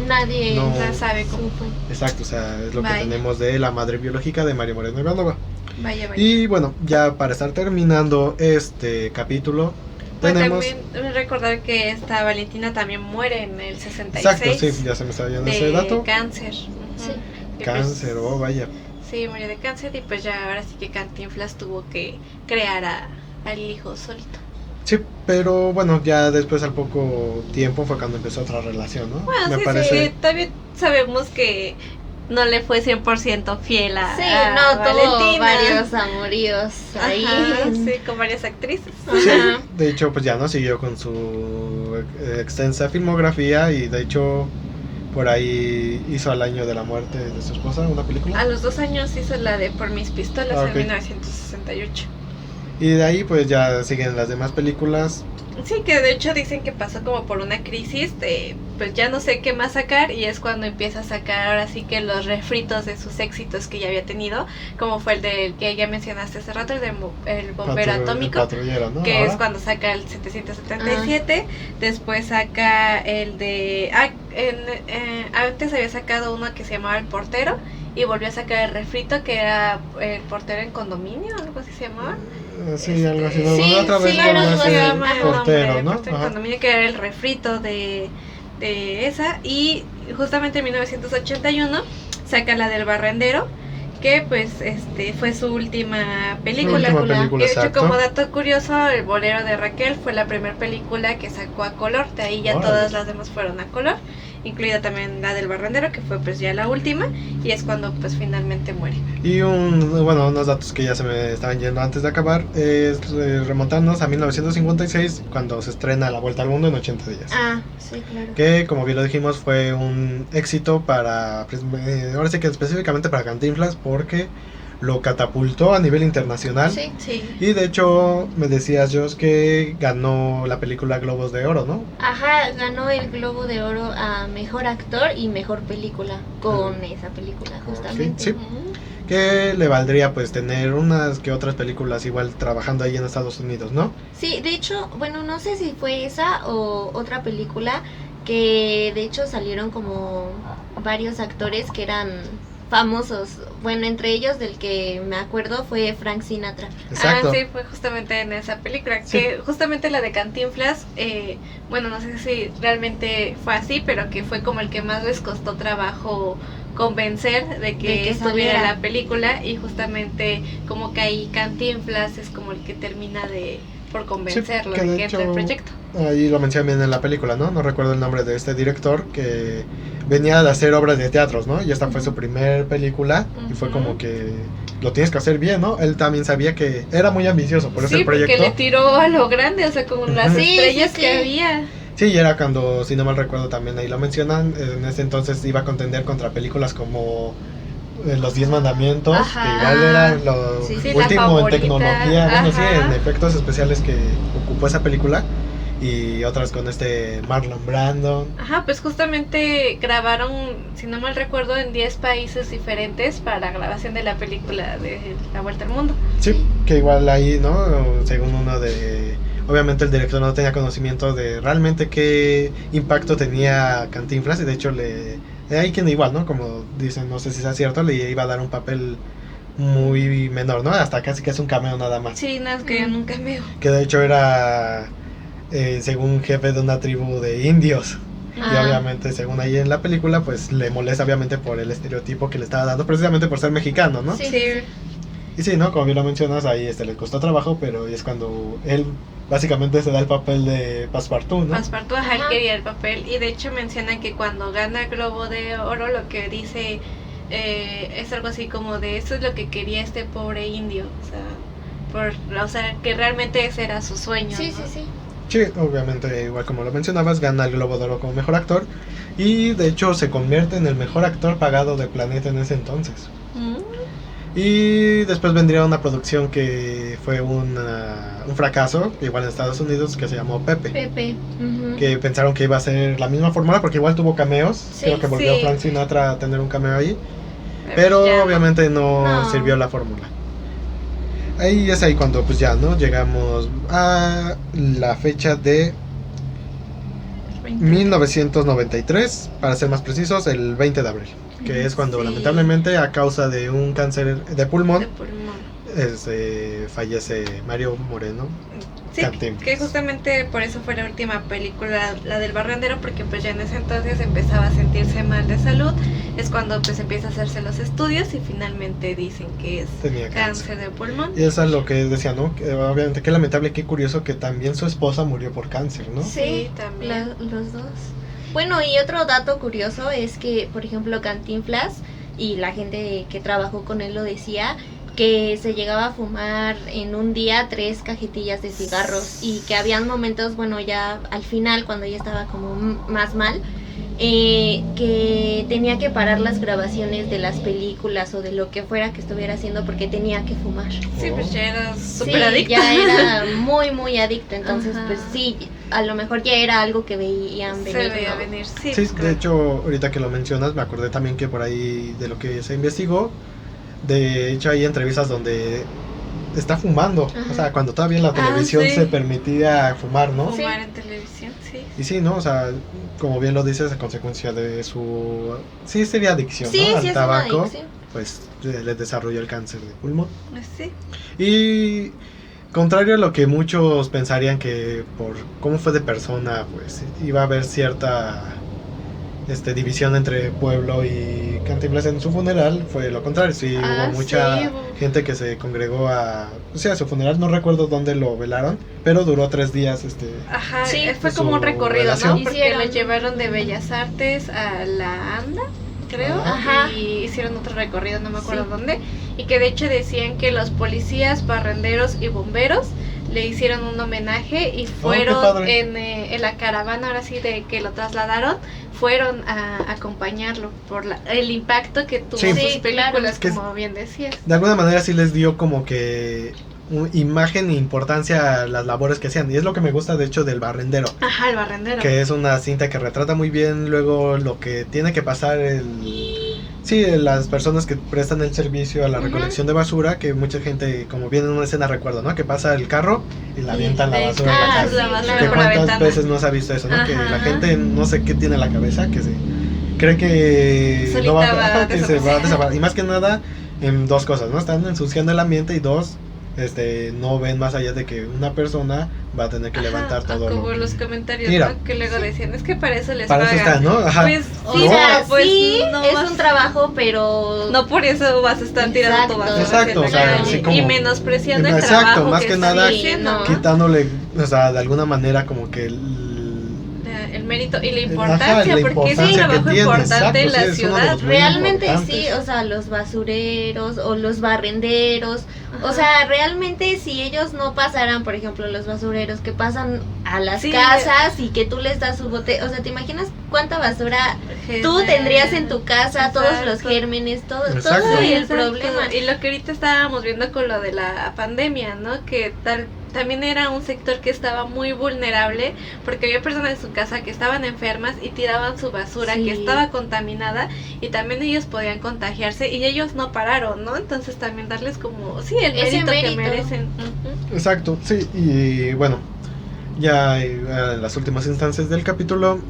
Nadie No. No sabe cómo. supo. Exacto, o sea, es lo que Vaya. tenemos de la madre biológica de María Moreno Ivanova. Vaya. Y bueno, ya para estar terminando este capítulo, Pues tenemos... también recordar que esta Valentina también muere en el 66. Exacto, sí, ya se me está yendo ese de dato. cáncer. Sí. Y Cáncer, pues, oh vaya. sí, murió de cáncer y pues ya ahora sí que Cantinflas tuvo que crear al hijo solito. Sí, pero bueno, ya después al poco tiempo fue cuando empezó otra relación, ¿no? Bueno, me sí, parece... sí, también sabemos que no le fue 100% fiel a Sí, a no, tuvo Valentina. varios amoríos ahí. Ajá, sí, con varias actrices. Sí, Ajá. de hecho, pues ya no siguió con su extensa filmografía y de hecho por ahí hizo al año de la muerte de su esposa una película. A los 2 años hizo la de Por mis pistolas Ah, ok. en 1968. Y de ahí pues ya siguen las demás películas. Sí, que de hecho dicen que pasó como por una crisis de, pues ya no sé qué más sacar, y es cuando empieza a sacar ahora sí que los refritos de sus éxitos que ya había tenido, como fue el del que ya mencionaste hace rato, el bombero El atómico, patrullero, ¿no? que Ahora. es cuando saca el 777, después saca el de... antes había sacado uno que se llamaba El Portero, y volvió a sacar el refrito que era El Portero en Condominio, algo así se llamaba. Sí, algo así. ¿no? Sí, Otra vez sí, volvió algo a así ser se llama el portero, nombre, ¿no? Portero en Ajá. Condominio, que era el refrito de esa, y justamente en 1981 saca la del Barrendero, que pues fue su última película. última película, Y de hecho, exacto. como dato curioso, El Bolero de Raquel fue la primera película que sacó a color, de ahí ya Órale. todas las demás fueron a color, incluida también la del Barrendero, que fue pues ya la última, y es cuando pues finalmente muere. Y unos datos que ya se me estaban yendo antes de acabar es remontarnos a 1956 cuando se estrena La Vuelta al Mundo en 80 días. Ah, sí, claro. Que como bien lo dijimos fue un éxito para, pues, ahora sí que específicamente para Cantinflas porque lo catapultó a nivel internacional. Sí. Sí. Y de hecho me decías Josh que ganó la película Globos de Oro, ¿no? Ajá, ganó el Globo de Oro a Mejor Actor y Mejor Película con esa película, justamente. Sí. Que le valdría pues tener unas que otras películas igual trabajando ahí en Estados Unidos, ¿no? Sí, de hecho, bueno, no sé si fue esa o otra película que de hecho salieron como varios actores que eran famosos. Bueno, entre ellos del que me acuerdo fue Frank Sinatra. Exacto. Ah, sí, fue justamente en esa película, Sí. que justamente la de Cantinflas, bueno, no sé si realmente fue así, pero que fue como el que más les costó trabajo convencer de que estuviera saliera. la película, y justamente como que ahí Cantinflas es como el que termina por convencerlo que de de que entre el hecho- proyecto. Ahí lo mencionan bien en la película, ¿no? No recuerdo el nombre de este director que venía de hacer obras de teatros, ¿no? Y esta fue su primer película y fue Ujú. como que lo tienes que hacer bien, ¿no? Él también sabía que era muy ambicioso por Sí, ese porque proyecto. le tiró a lo grande, o sea, con las Sí, estrellas sí, que sí. había. Sí, y era cuando, si no mal recuerdo, también ahí lo mencionan. En ese entonces iba a contender contra películas como Los 10 Mandamientos, Ajá. que igual era lo Sí, sí, la último en favorita. tecnología, bueno, sí, Ajá. en efectos especiales que ocupó esa película. y otras con Marlon Brando. Ajá, pues justamente grabaron, si no mal recuerdo, en 10 países diferentes para la grabación de la película de La Vuelta al Mundo. Sí, que igual ahí, ¿no? Según obviamente el director no tenía conocimiento de realmente qué impacto tenía Cantinflas, y de hecho hay quien igual, ¿no? Como dicen, no sé si sea cierto, le iba a dar un papel muy menor, ¿no? Hasta casi que es un cameo nada más. Sí, nada, que yo nunca veo. Que de hecho era, según jefe de una tribu de indios. Y obviamente, según ahí en la película, pues le molesta obviamente por el estereotipo que le estaba dando, precisamente por ser mexicano, ¿no? Sí. Y sí, ¿no? Como bien lo mencionas, ahí le costó trabajo, pero es cuando él básicamente se da el papel de Passepartout, ¿no? Passepartout, él quería el papel, y de hecho menciona que cuando gana el Globo de Oro, lo que dice es algo así como de eso es lo que quería este pobre indio, o sea, que realmente ese era su sueño. Sí, ¿no? sí. Sí, obviamente, igual como lo mencionabas, gana el Globo de Oro como mejor actor, y de hecho se convierte en el mejor actor pagado del planeta en ese entonces. Y después vendría una producción que fue un fracaso, igual en Estados Unidos, que se llamó Pepe. Que pensaron que iba a ser la misma fórmula, porque igual tuvo cameos. Sí, creo que volvió sí. Frank Sinatra a tener un cameo ahí, pero ya obviamente no No. sirvió la fórmula. Ahí es ahí cuando pues ya, ¿no? Llegamos a la fecha de 1993, para ser más precisos, el 20 de abril, que es cuando Sí. lamentablemente a causa de un cáncer de pulmón, de pulmón. fallece Mario Moreno. Sí, Cantinflas. que justamente por eso fue la última película, la del barrendero, porque pues ya en ese entonces empezaba a sentirse mal de salud, es cuando pues empieza a hacerse los estudios y finalmente dicen que es Tenía cáncer de pulmón. Y eso es lo que decía, ¿no? Que, obviamente, qué lamentable, qué curioso que también su esposa murió por cáncer, ¿no? Sí, también. Los dos. Bueno, y otro dato curioso es que, por ejemplo, Cantinflas y la gente que trabajó con él lo decía, que se llegaba a fumar en un día 3 cajetillas de cigarros, y que habían momentos, bueno, ya al final, cuando ya estaba como más mal, que tenía que parar las grabaciones de las películas o de lo que fuera que estuviera haciendo porque tenía que fumar. Sí, pues ya era súper Sí, adicta. ya era muy adicto, entonces Ajá. pues sí, a lo mejor ya era algo que veían Se venir, veía ¿no? venir, sí. Sí, pues, de claro. hecho, ahorita que lo mencionas, me acordé también que por ahí de lo que se investigó, de hecho hay entrevistas donde está fumando, Ajá. o sea, cuando todavía en la televisión sí. se permitía fumar, ¿no? Sí. Fumar en televisión, sí. Y sí, ¿no? O sea, como bien lo dices, a consecuencia de su... Sí, sería adicción, Sí, ¿no? sí, Al es una tabaco, adicción. pues le desarrolló el cáncer de pulmón. Pues sí. Y contrario a lo que muchos pensarían que por cómo fue de persona, pues iba a haber cierta división entre pueblo y Cantinflas en su funeral, fue lo contrario. Sí, hubo mucha sí, hubo. gente que se congregó a su funeral. No recuerdo dónde lo velaron, pero duró 3 días. Ajá, Sí, fue su como un recorrido, relación. ¿no? Porque Hicieron- lo llevaron de Bellas Artes a la ANDA, creo, Ajá. y hicieron otro recorrido, no me acuerdo Sí. dónde, y que de hecho decían que los policías, barrenderos y bomberos le hicieron un homenaje y fueron padre. en la caravana, ahora sí, de que lo trasladaron, fueron a acompañarlo por el impacto que tuvo Sí. sus Sí, claro. películas, Que como bien decías. De alguna manera sí les dio como que imagen e importancia a las labores que hacían. Y es lo que me gusta de hecho del barrendero, Ajá, el barrendero. que es una cinta que retrata muy bien luego lo que tiene que pasar las personas que prestan el servicio a la Ujú. recolección de basura, que mucha gente, como bien en una escena recuerdo, ¿no? Que pasa el carro y la avientan la basura en la Ah, calle. sí, la basura claro. Que por la cuántas ventana. veces no se ha visto eso, ¿no? Que Ajá. la gente no sé qué tiene en la cabeza, que se cree que Solita no va, va a que se va a desaparecer. desaparecer. Y más que nada en dos cosas, ¿no? Están ensuciando el ambiente, y dos, no ven más allá de que una persona va a tener que Ajá, levantar todo como lo los comentarios, Mira. ¿no? Que luego decían, es que para eso les para eso pagan. está, ¿no? Ajá. Pues O sí, sea, pues sí, no es vas- un trabajo, pero... No por eso vas a estar tirando tu basura Exacto, hacia o la sea, calle sí, como- y menospreciando el Exacto, trabajo más que nada, está haciendo, no. ¿no? quitándole, o sea, de alguna manera como que El mérito y la Ajá, importancia, la porque es un importancia que trabajo tiene, importante en exacto, la sí, es uno de ciudad. los muy Realmente importantes. sí, o sea, los basureros o los barrenderos, Ajá. o sea, realmente si ellos no pasaran, por ejemplo, los basureros que pasan a las Sí. casas y que tú les das su bote, o sea, ¿te imaginas cuánta basura tú General. tendrías en tu casa, todos los Exacto. gérmenes, todo Exacto. el Sí, exacto. problema? Y lo que ahorita estábamos viendo con lo de la pandemia, ¿no? Que tal también era un sector que estaba muy vulnerable porque había personas en su casa que estaban enfermas y tiraban su basura Sí. que estaba contaminada y también ellos podían contagiarse y ellos no pararon, ¿no? Entonces también darles como, sí, el Ese mérito que mérito. merecen. Ujú. Exacto, sí, y bueno, ya en las últimas instancias del capítulo,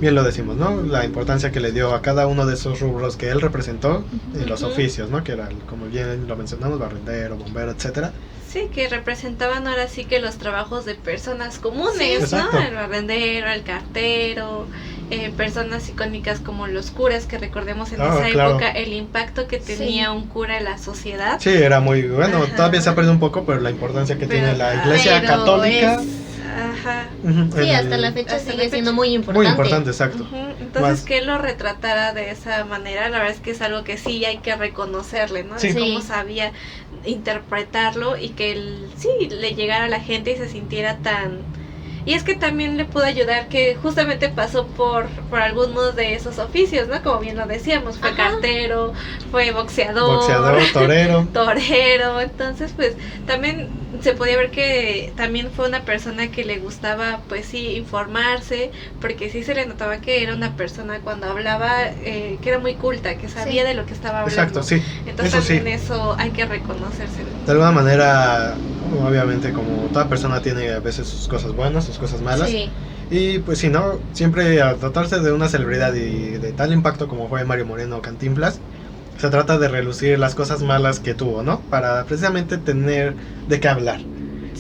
bien lo decimos, ¿no? La importancia que le dio a cada uno de esos rubros que él representó en los Ujú. oficios, ¿no? Que era, como bien lo mencionamos, barrendero, bombero, etcétera. Sí, que representaban ahora sí que los trabajos de personas comunes, Sí, ¿no? exacto. El barrendero, el cartero, personas icónicas como los curas, que recordemos en esa Claro. época el impacto que tenía Sí. un cura en la sociedad. Sí, era muy bueno, Ajá. todavía se ha perdido un poco, pero la importancia que Pero- tiene la iglesia Pero católica. es- Ajá. Ujú, Sí, hasta la fecha hasta la sigue siendo fecha. muy importante. Muy importante, exacto. Ujú. Entonces Más- que él lo retratara de esa manera, la verdad es que es algo que sí hay que reconocerle, ¿no? Sí. De cómo Sí. sabía interpretarlo y que él sí le llegara a la gente y se sintiera tan... Y es que también le pudo ayudar que justamente pasó por algunos de esos oficios, ¿no? Como bien lo decíamos, fue Ajá. cartero, fue boxeador, Boxeador, torero. torero, entonces pues también se podía ver que también fue una persona que le gustaba pues sí informarse, porque sí se le notaba que era una persona cuando hablaba que era muy culta, que sabía Sí. de lo que estaba hablando. Exacto, sí. Entonces Eso sí. también eso hay que reconocérselo. De alguna manera, obviamente, como toda persona tiene a veces sus cosas buenas, sus cosas malas. Sí. Y pues sí, ¿no? Siempre al tratarse de una celebridad y de tal impacto como fue Mario Moreno o Cantinflas, se trata de relucir las cosas malas que tuvo, ¿no? Para precisamente tener de qué hablar.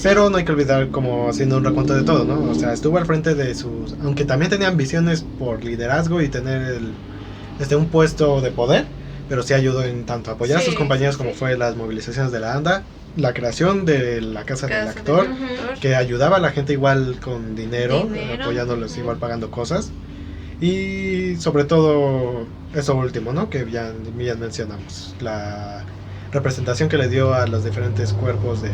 Pero no hay que olvidar, como haciendo un recuento de todo, ¿no? O sea, estuvo al frente de sus... Aunque también tenía ambiciones por liderazgo y tener un puesto de poder, pero sí ayudó en tanto apoyar a sus Sí, compañeros sí, como sí. fue las movilizaciones de la ANDA, la creación de la Casa del Casa del Actor, Actor. que ayudaba a la gente igual con dinero, Dinero, apoyándolos ujú. igual pagando cosas. Y sobre todo eso último, ¿no? Que ya mencionamos, la representación que le dio a los diferentes cuerpos de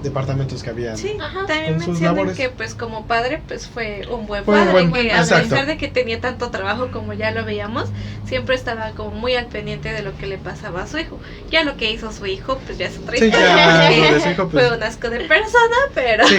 departamentos que habían. Sí, Ajá. también Con sus mencionan labores. que pues como padre pues fue un buen Fue un padre, buen- que a exacto. pesar de que tenía tanto trabajo como ya lo veíamos, siempre estaba como muy al pendiente de lo que le pasaba a su hijo. Ya lo que hizo su hijo pues ya es otra Sí, historia, ya porque lo de su hijo, pues, fue un asco de persona, pero sí,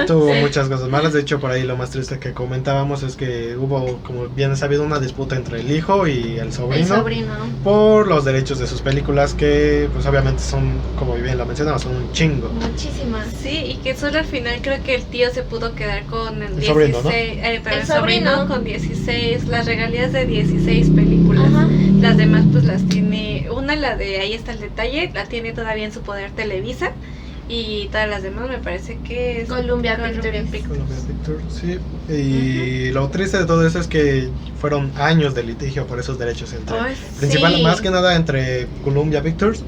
tuvo muchas cosas malas. De hecho, por ahí lo más triste que comentábamos es que hubo, como bien sabido, una disputa entre el hijo y el El sobrino. sobrino. Por los derechos de sus películas, que pues obviamente son, como bien lo mencionamos, son un chingo. Muchísimas. sí, y que solo al final creo que el tío se pudo quedar con el El 16, sobrino, ¿no? pero El el sobrino sobrino. con 16, las regalías de 16 películas. Ajá. Las demás pues las tiene, una la de ahí está el detalle, la tiene todavía en su poder Televisa y todas las demás me parece que es Columbia Pictures. Columbia Pictures, sí. Y lo triste de todo eso es que fueron años de litigio por esos derechos entre Ay, principal, sí. más que nada entre Columbia Pictures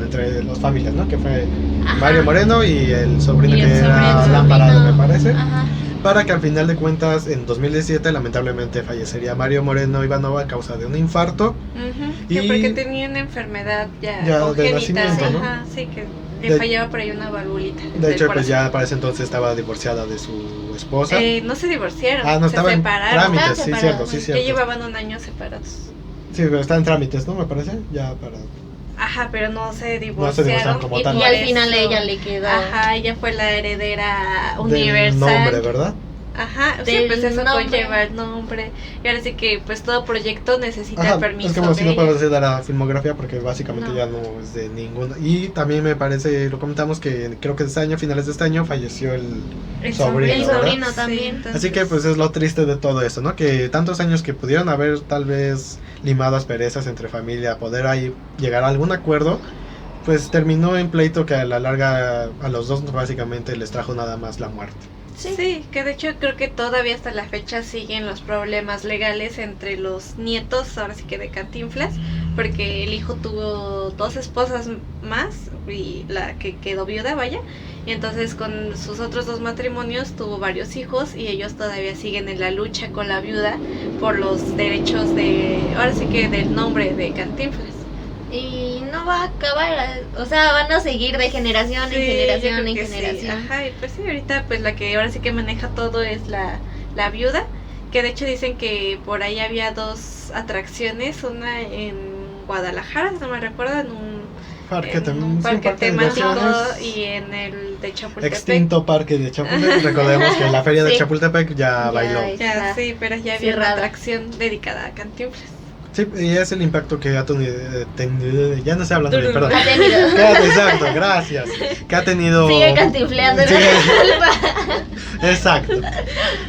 entre las familias, ¿no? Que fue Ajá. Mario Moreno y el sobrino Y el que sobrino. era El Alan Parado, sobrino. me parece. Ajá. Para que al final de cuentas en 2017 lamentablemente fallecería Mario Moreno Ivanova a causa de un infarto. Ujú, que Y- porque tenía una enfermedad ya, Ya de congénita, nacimiento, ¿no? ajá, sí, que le De- fallaba por ahí una valvulita. De del hecho, pues corazón. ya para ese entonces estaba divorciada de su esposa. No se divorciaron, Ah, no, se estaba en separaron. trámites, Estaban sí, separados. cierto, sí, Ya cierto. llevaban un año separados. Sí, pero está en trámites, ¿no? Me parece, ya para... Ajá, pero no se divorciaron divorciaron. como y tal. Y por al final eso- ella le quedó. Ajá, ella fue la heredera del universal. nombre, ¿verdad? Ajá, sí, Del pues eso nombre. conlleva el nombre. Y ahora sí que pues todo proyecto necesita Ajá, permiso es que bueno, si de no ella. podemos decir la filmografía porque básicamente No. ya no es de ninguna. Y también me parece, lo comentamos que creo que este año, finales de este año, falleció el sobrino, El ¿verdad? sobrino también. Así que pues es lo triste de todo eso, ¿no? Que tantos años que pudieron haber tal vez limado asperezas entre familia, poder ahí llegar a algún acuerdo, pues terminó en pleito que a la larga a los dos básicamente les trajo nada más la muerte. Sí. Que de hecho creo que todavía hasta la fecha siguen los problemas legales entre los nietos, ahora sí que de Cantinflas, porque el hijo tuvo 2 esposas más y la que quedó viuda, vaya, y entonces con sus otros 2 matrimonios tuvo varios hijos y ellos todavía siguen en la lucha con la viuda por los derechos de, ahora sí que del nombre de Cantinflas. Y no va a acabar, o sea, van a seguir de generación en Sí, generación yo creo en que sí. generación. Ajá, y pues sí, ahorita pues la que ahora sí que maneja todo es la viuda, que de hecho dicen que por ahí había 2 atracciones, una en Guadalajara, si no me recuerdo, Parque, en un sí, parque parque de temático diversiones. y en el de Chapultepec. Extinto parque de Chapultepec. Recordemos que la feria de Sí. Chapultepec ya bailó. Ya, sí, pero ya había una cerrada. atracción dedicada a Cantinflas. Sí, y es el impacto que ha tenido. Ya no sé hablando bien, perdón. Ha tenido. Exacto, gracias. Que ha tenido. Sigue cantinfleando. Sigue- Exacto.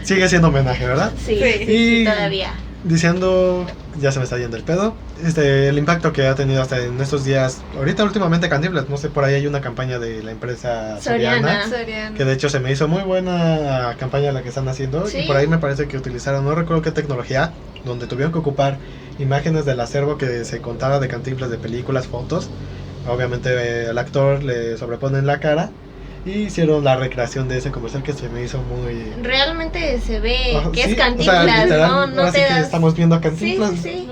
Sigue siendo homenaje, ¿verdad? Sí, Sí. sí, todavía. Diciendo, ya se me está yendo el pedo, el impacto que ha tenido hasta en estos días, ahorita últimamente Cantinflas, no sé, por ahí hay una campaña de la empresa Soriana, Soriana. que de hecho se me hizo muy buena campaña la que están haciendo, Sí. y por ahí me parece que utilizaron, no recuerdo qué tecnología, donde tuvieron que ocupar imágenes del acervo que se contaba de Cantinflas, de películas, fotos, obviamente al actor le sobreponen la cara, y hicieron la recreación de ese comercial que se me hizo muy... Realmente se ve Ajá, que sí, es Cantinflas, literal, ¿no? No ahora te sí que das. estamos viendo a Sí, Cantinflas. sí, sí.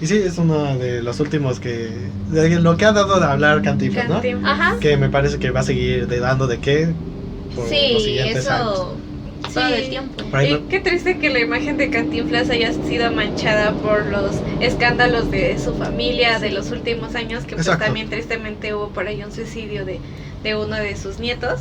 Y sí, es uno de los últimos de lo que ha dado de hablar Cantinflas, ¿no? Cantinflas. Ajá. Que me parece que va a seguir dando de qué por los Sí, siguientes años. eso todo Sí. el tiempo. Por ahí Y qué triste que la imagen de Cantinflas haya sido manchada por los escándalos de su familia de los últimos años, que pues Exacto. también tristemente hubo por ahí un suicidio de uno de sus nietos.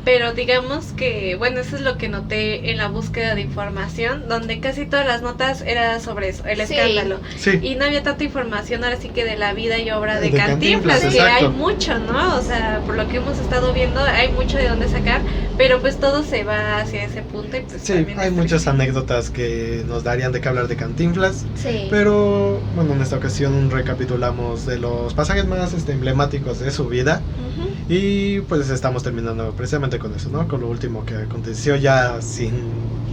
Pero digamos que, bueno, eso es lo que noté en la búsqueda de información, donde casi todas las notas eran sobre eso, el Sí. escándalo. Sí, Y no había tanta información ahora sí que de la vida y obra de De Cantinflas, Cantinflas, que exacto. hay mucho, ¿no? O sea, por lo que hemos estado viendo, hay mucho de dónde sacar, pero pues todo se va hacia ese punto y pues sí, también hay es muchas triste. anécdotas que nos darían de qué hablar de Cantinflas. Sí. Pero bueno, en esta ocasión recapitulamos de los pasajes más emblemáticos de su vida. Ujú. Y pues estamos terminando precisamente con eso, ¿no? Con lo último que aconteció ya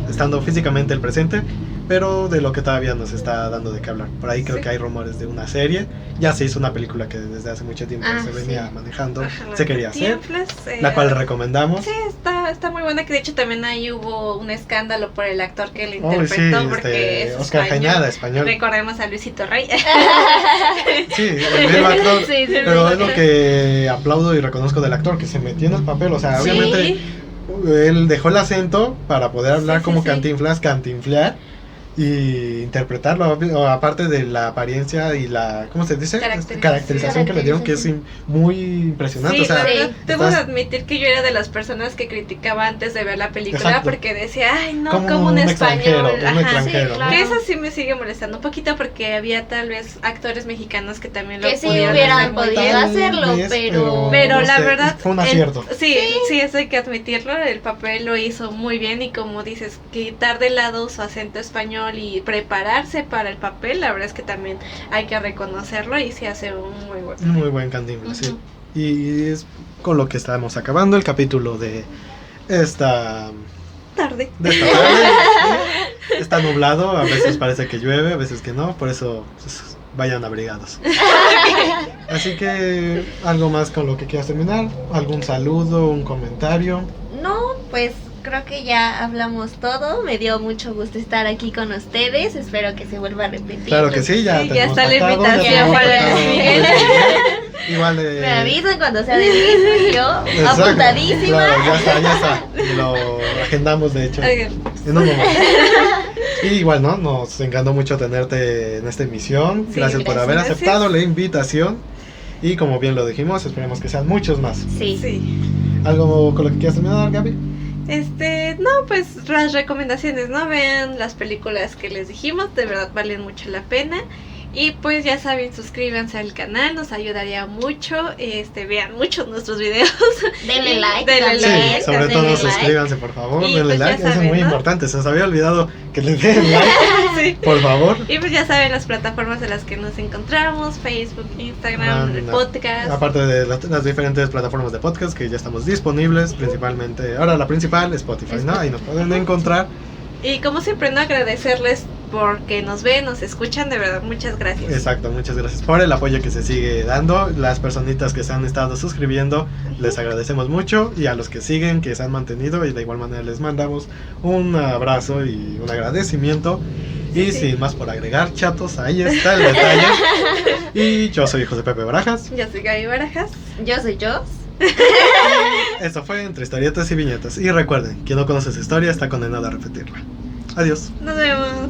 estando físicamente el presente, pero de lo que todavía nos está dando de qué hablar. Por ahí creo Sí. que hay rumores de una serie. Ya se hizo una película que desde hace mucho tiempo Ah, se sí. venía manejando, Ajá, la se de quería hacer, Cantinflas, la cual recomendamos. Sí, está muy buena, que de hecho también ahí hubo un escándalo por el actor que le Oh, sí, interpretó, porque es Oscar español. Jainada, español. Recordemos a Luisito Rey. Sí, el mismo actor. Sí, sí, Pero sí. es lo que aplaudo y reconozco del actor, que se metió en el papel. O sea, Sí. obviamente él dejó el acento para poder hablar Sí, como sí. Cantinflas, cantinflear y interpretarlo, aparte de la apariencia y la, ¿cómo se dice? Caracterización que le dieron, que es muy impresionante. Sí, o sea, la verdad, debo de estás- admitir que yo era de las personas que criticaba antes de ver la película, Exacto. porque decía, ay no, como como un español. extranjero, un Ajá. extranjero, sí, ¿no? claro. Que eso sí me sigue molestando un poquito, porque había tal vez actores mexicanos que también lo Que sí pudieron hubieran hacer muy podido bien. Tal hacerlo, vez, pero. Pero no la sé, verdad, fue un acierto. Sí, eso hay que admitirlo, el papel lo hizo muy bien, y como dices, quitar de lado su acento español y prepararse para el papel, la verdad es que también hay que reconocerlo, y se hace un muy buen papel. Muy buen Cantinflas, sí. Ujú. Y es con lo que estamos acabando el capítulo de esta Tarde. de esta tarde. Está nublado, a veces parece que llueve, a veces que no, por eso pues, vayan abrigados. Así que, ¿algo más con lo que quieras terminar? ¿Algún saludo, un comentario? No, pues creo que ya hablamos todo. Me dio mucho gusto estar aquí con ustedes. Espero que se vuelva a repetir. Claro que sí, ya Sí, ya tenemos está la pactado, invitación tenemos para pactado Luis Luis Miguel. Miguel. Igual de... Me avisan cuando sea de Luis y yo, Exacto, apuntadísima. claro, ya está. Lo agendamos, de hecho, Oigan, en un momento. Y igual, ¿no? Nos encantó mucho tenerte en esta emisión. Sí, Gracias por haber gracias. aceptado la invitación. Y como bien lo dijimos, esperemos que sean muchos más. Sí. sí. ¿Algo con lo que quieras terminar, Gaby? No, pues las recomendaciones, ¿no? Vean las películas que les dijimos, de verdad valen mucho la pena. Y pues ya saben, suscríbanse al canal, nos ayudaría mucho. Vean muchos nuestros videos. Denle like. Denle Sí, like, sobre denle todo like. suscríbanse, por favor, Y denle pues ya like, eso es saben, muy ¿no? importante, se nos había olvidado que le den like, Sí. por favor. Y pues ya saben las plataformas en las que nos encontramos, Facebook, Instagram, el Anda. podcast. Aparte de las diferentes plataformas de podcast que ya estamos disponibles, principalmente, ahora la principal, Spotify, ¿no? Ahí nos pueden encontrar. Y como siempre, no agradecerles porque nos ven, nos escuchan, de verdad, muchas gracias. Exacto, muchas gracias por el apoyo que se sigue dando. Las personitas que se han estado suscribiendo, les agradecemos mucho. Y a los que siguen, que se han mantenido, y de igual manera les mandamos un abrazo y un agradecimiento. Y Sí. sin más por agregar, chatos, ahí está el detalle. Y yo soy José Pepe Barajas. Yo soy Gaby Barajas. Yo soy Jos. Esto fue Entre Historietas y Viñetas. Y recuerden, quien no conoce su historia está condenado a repetirla. Adiós. Nos vemos.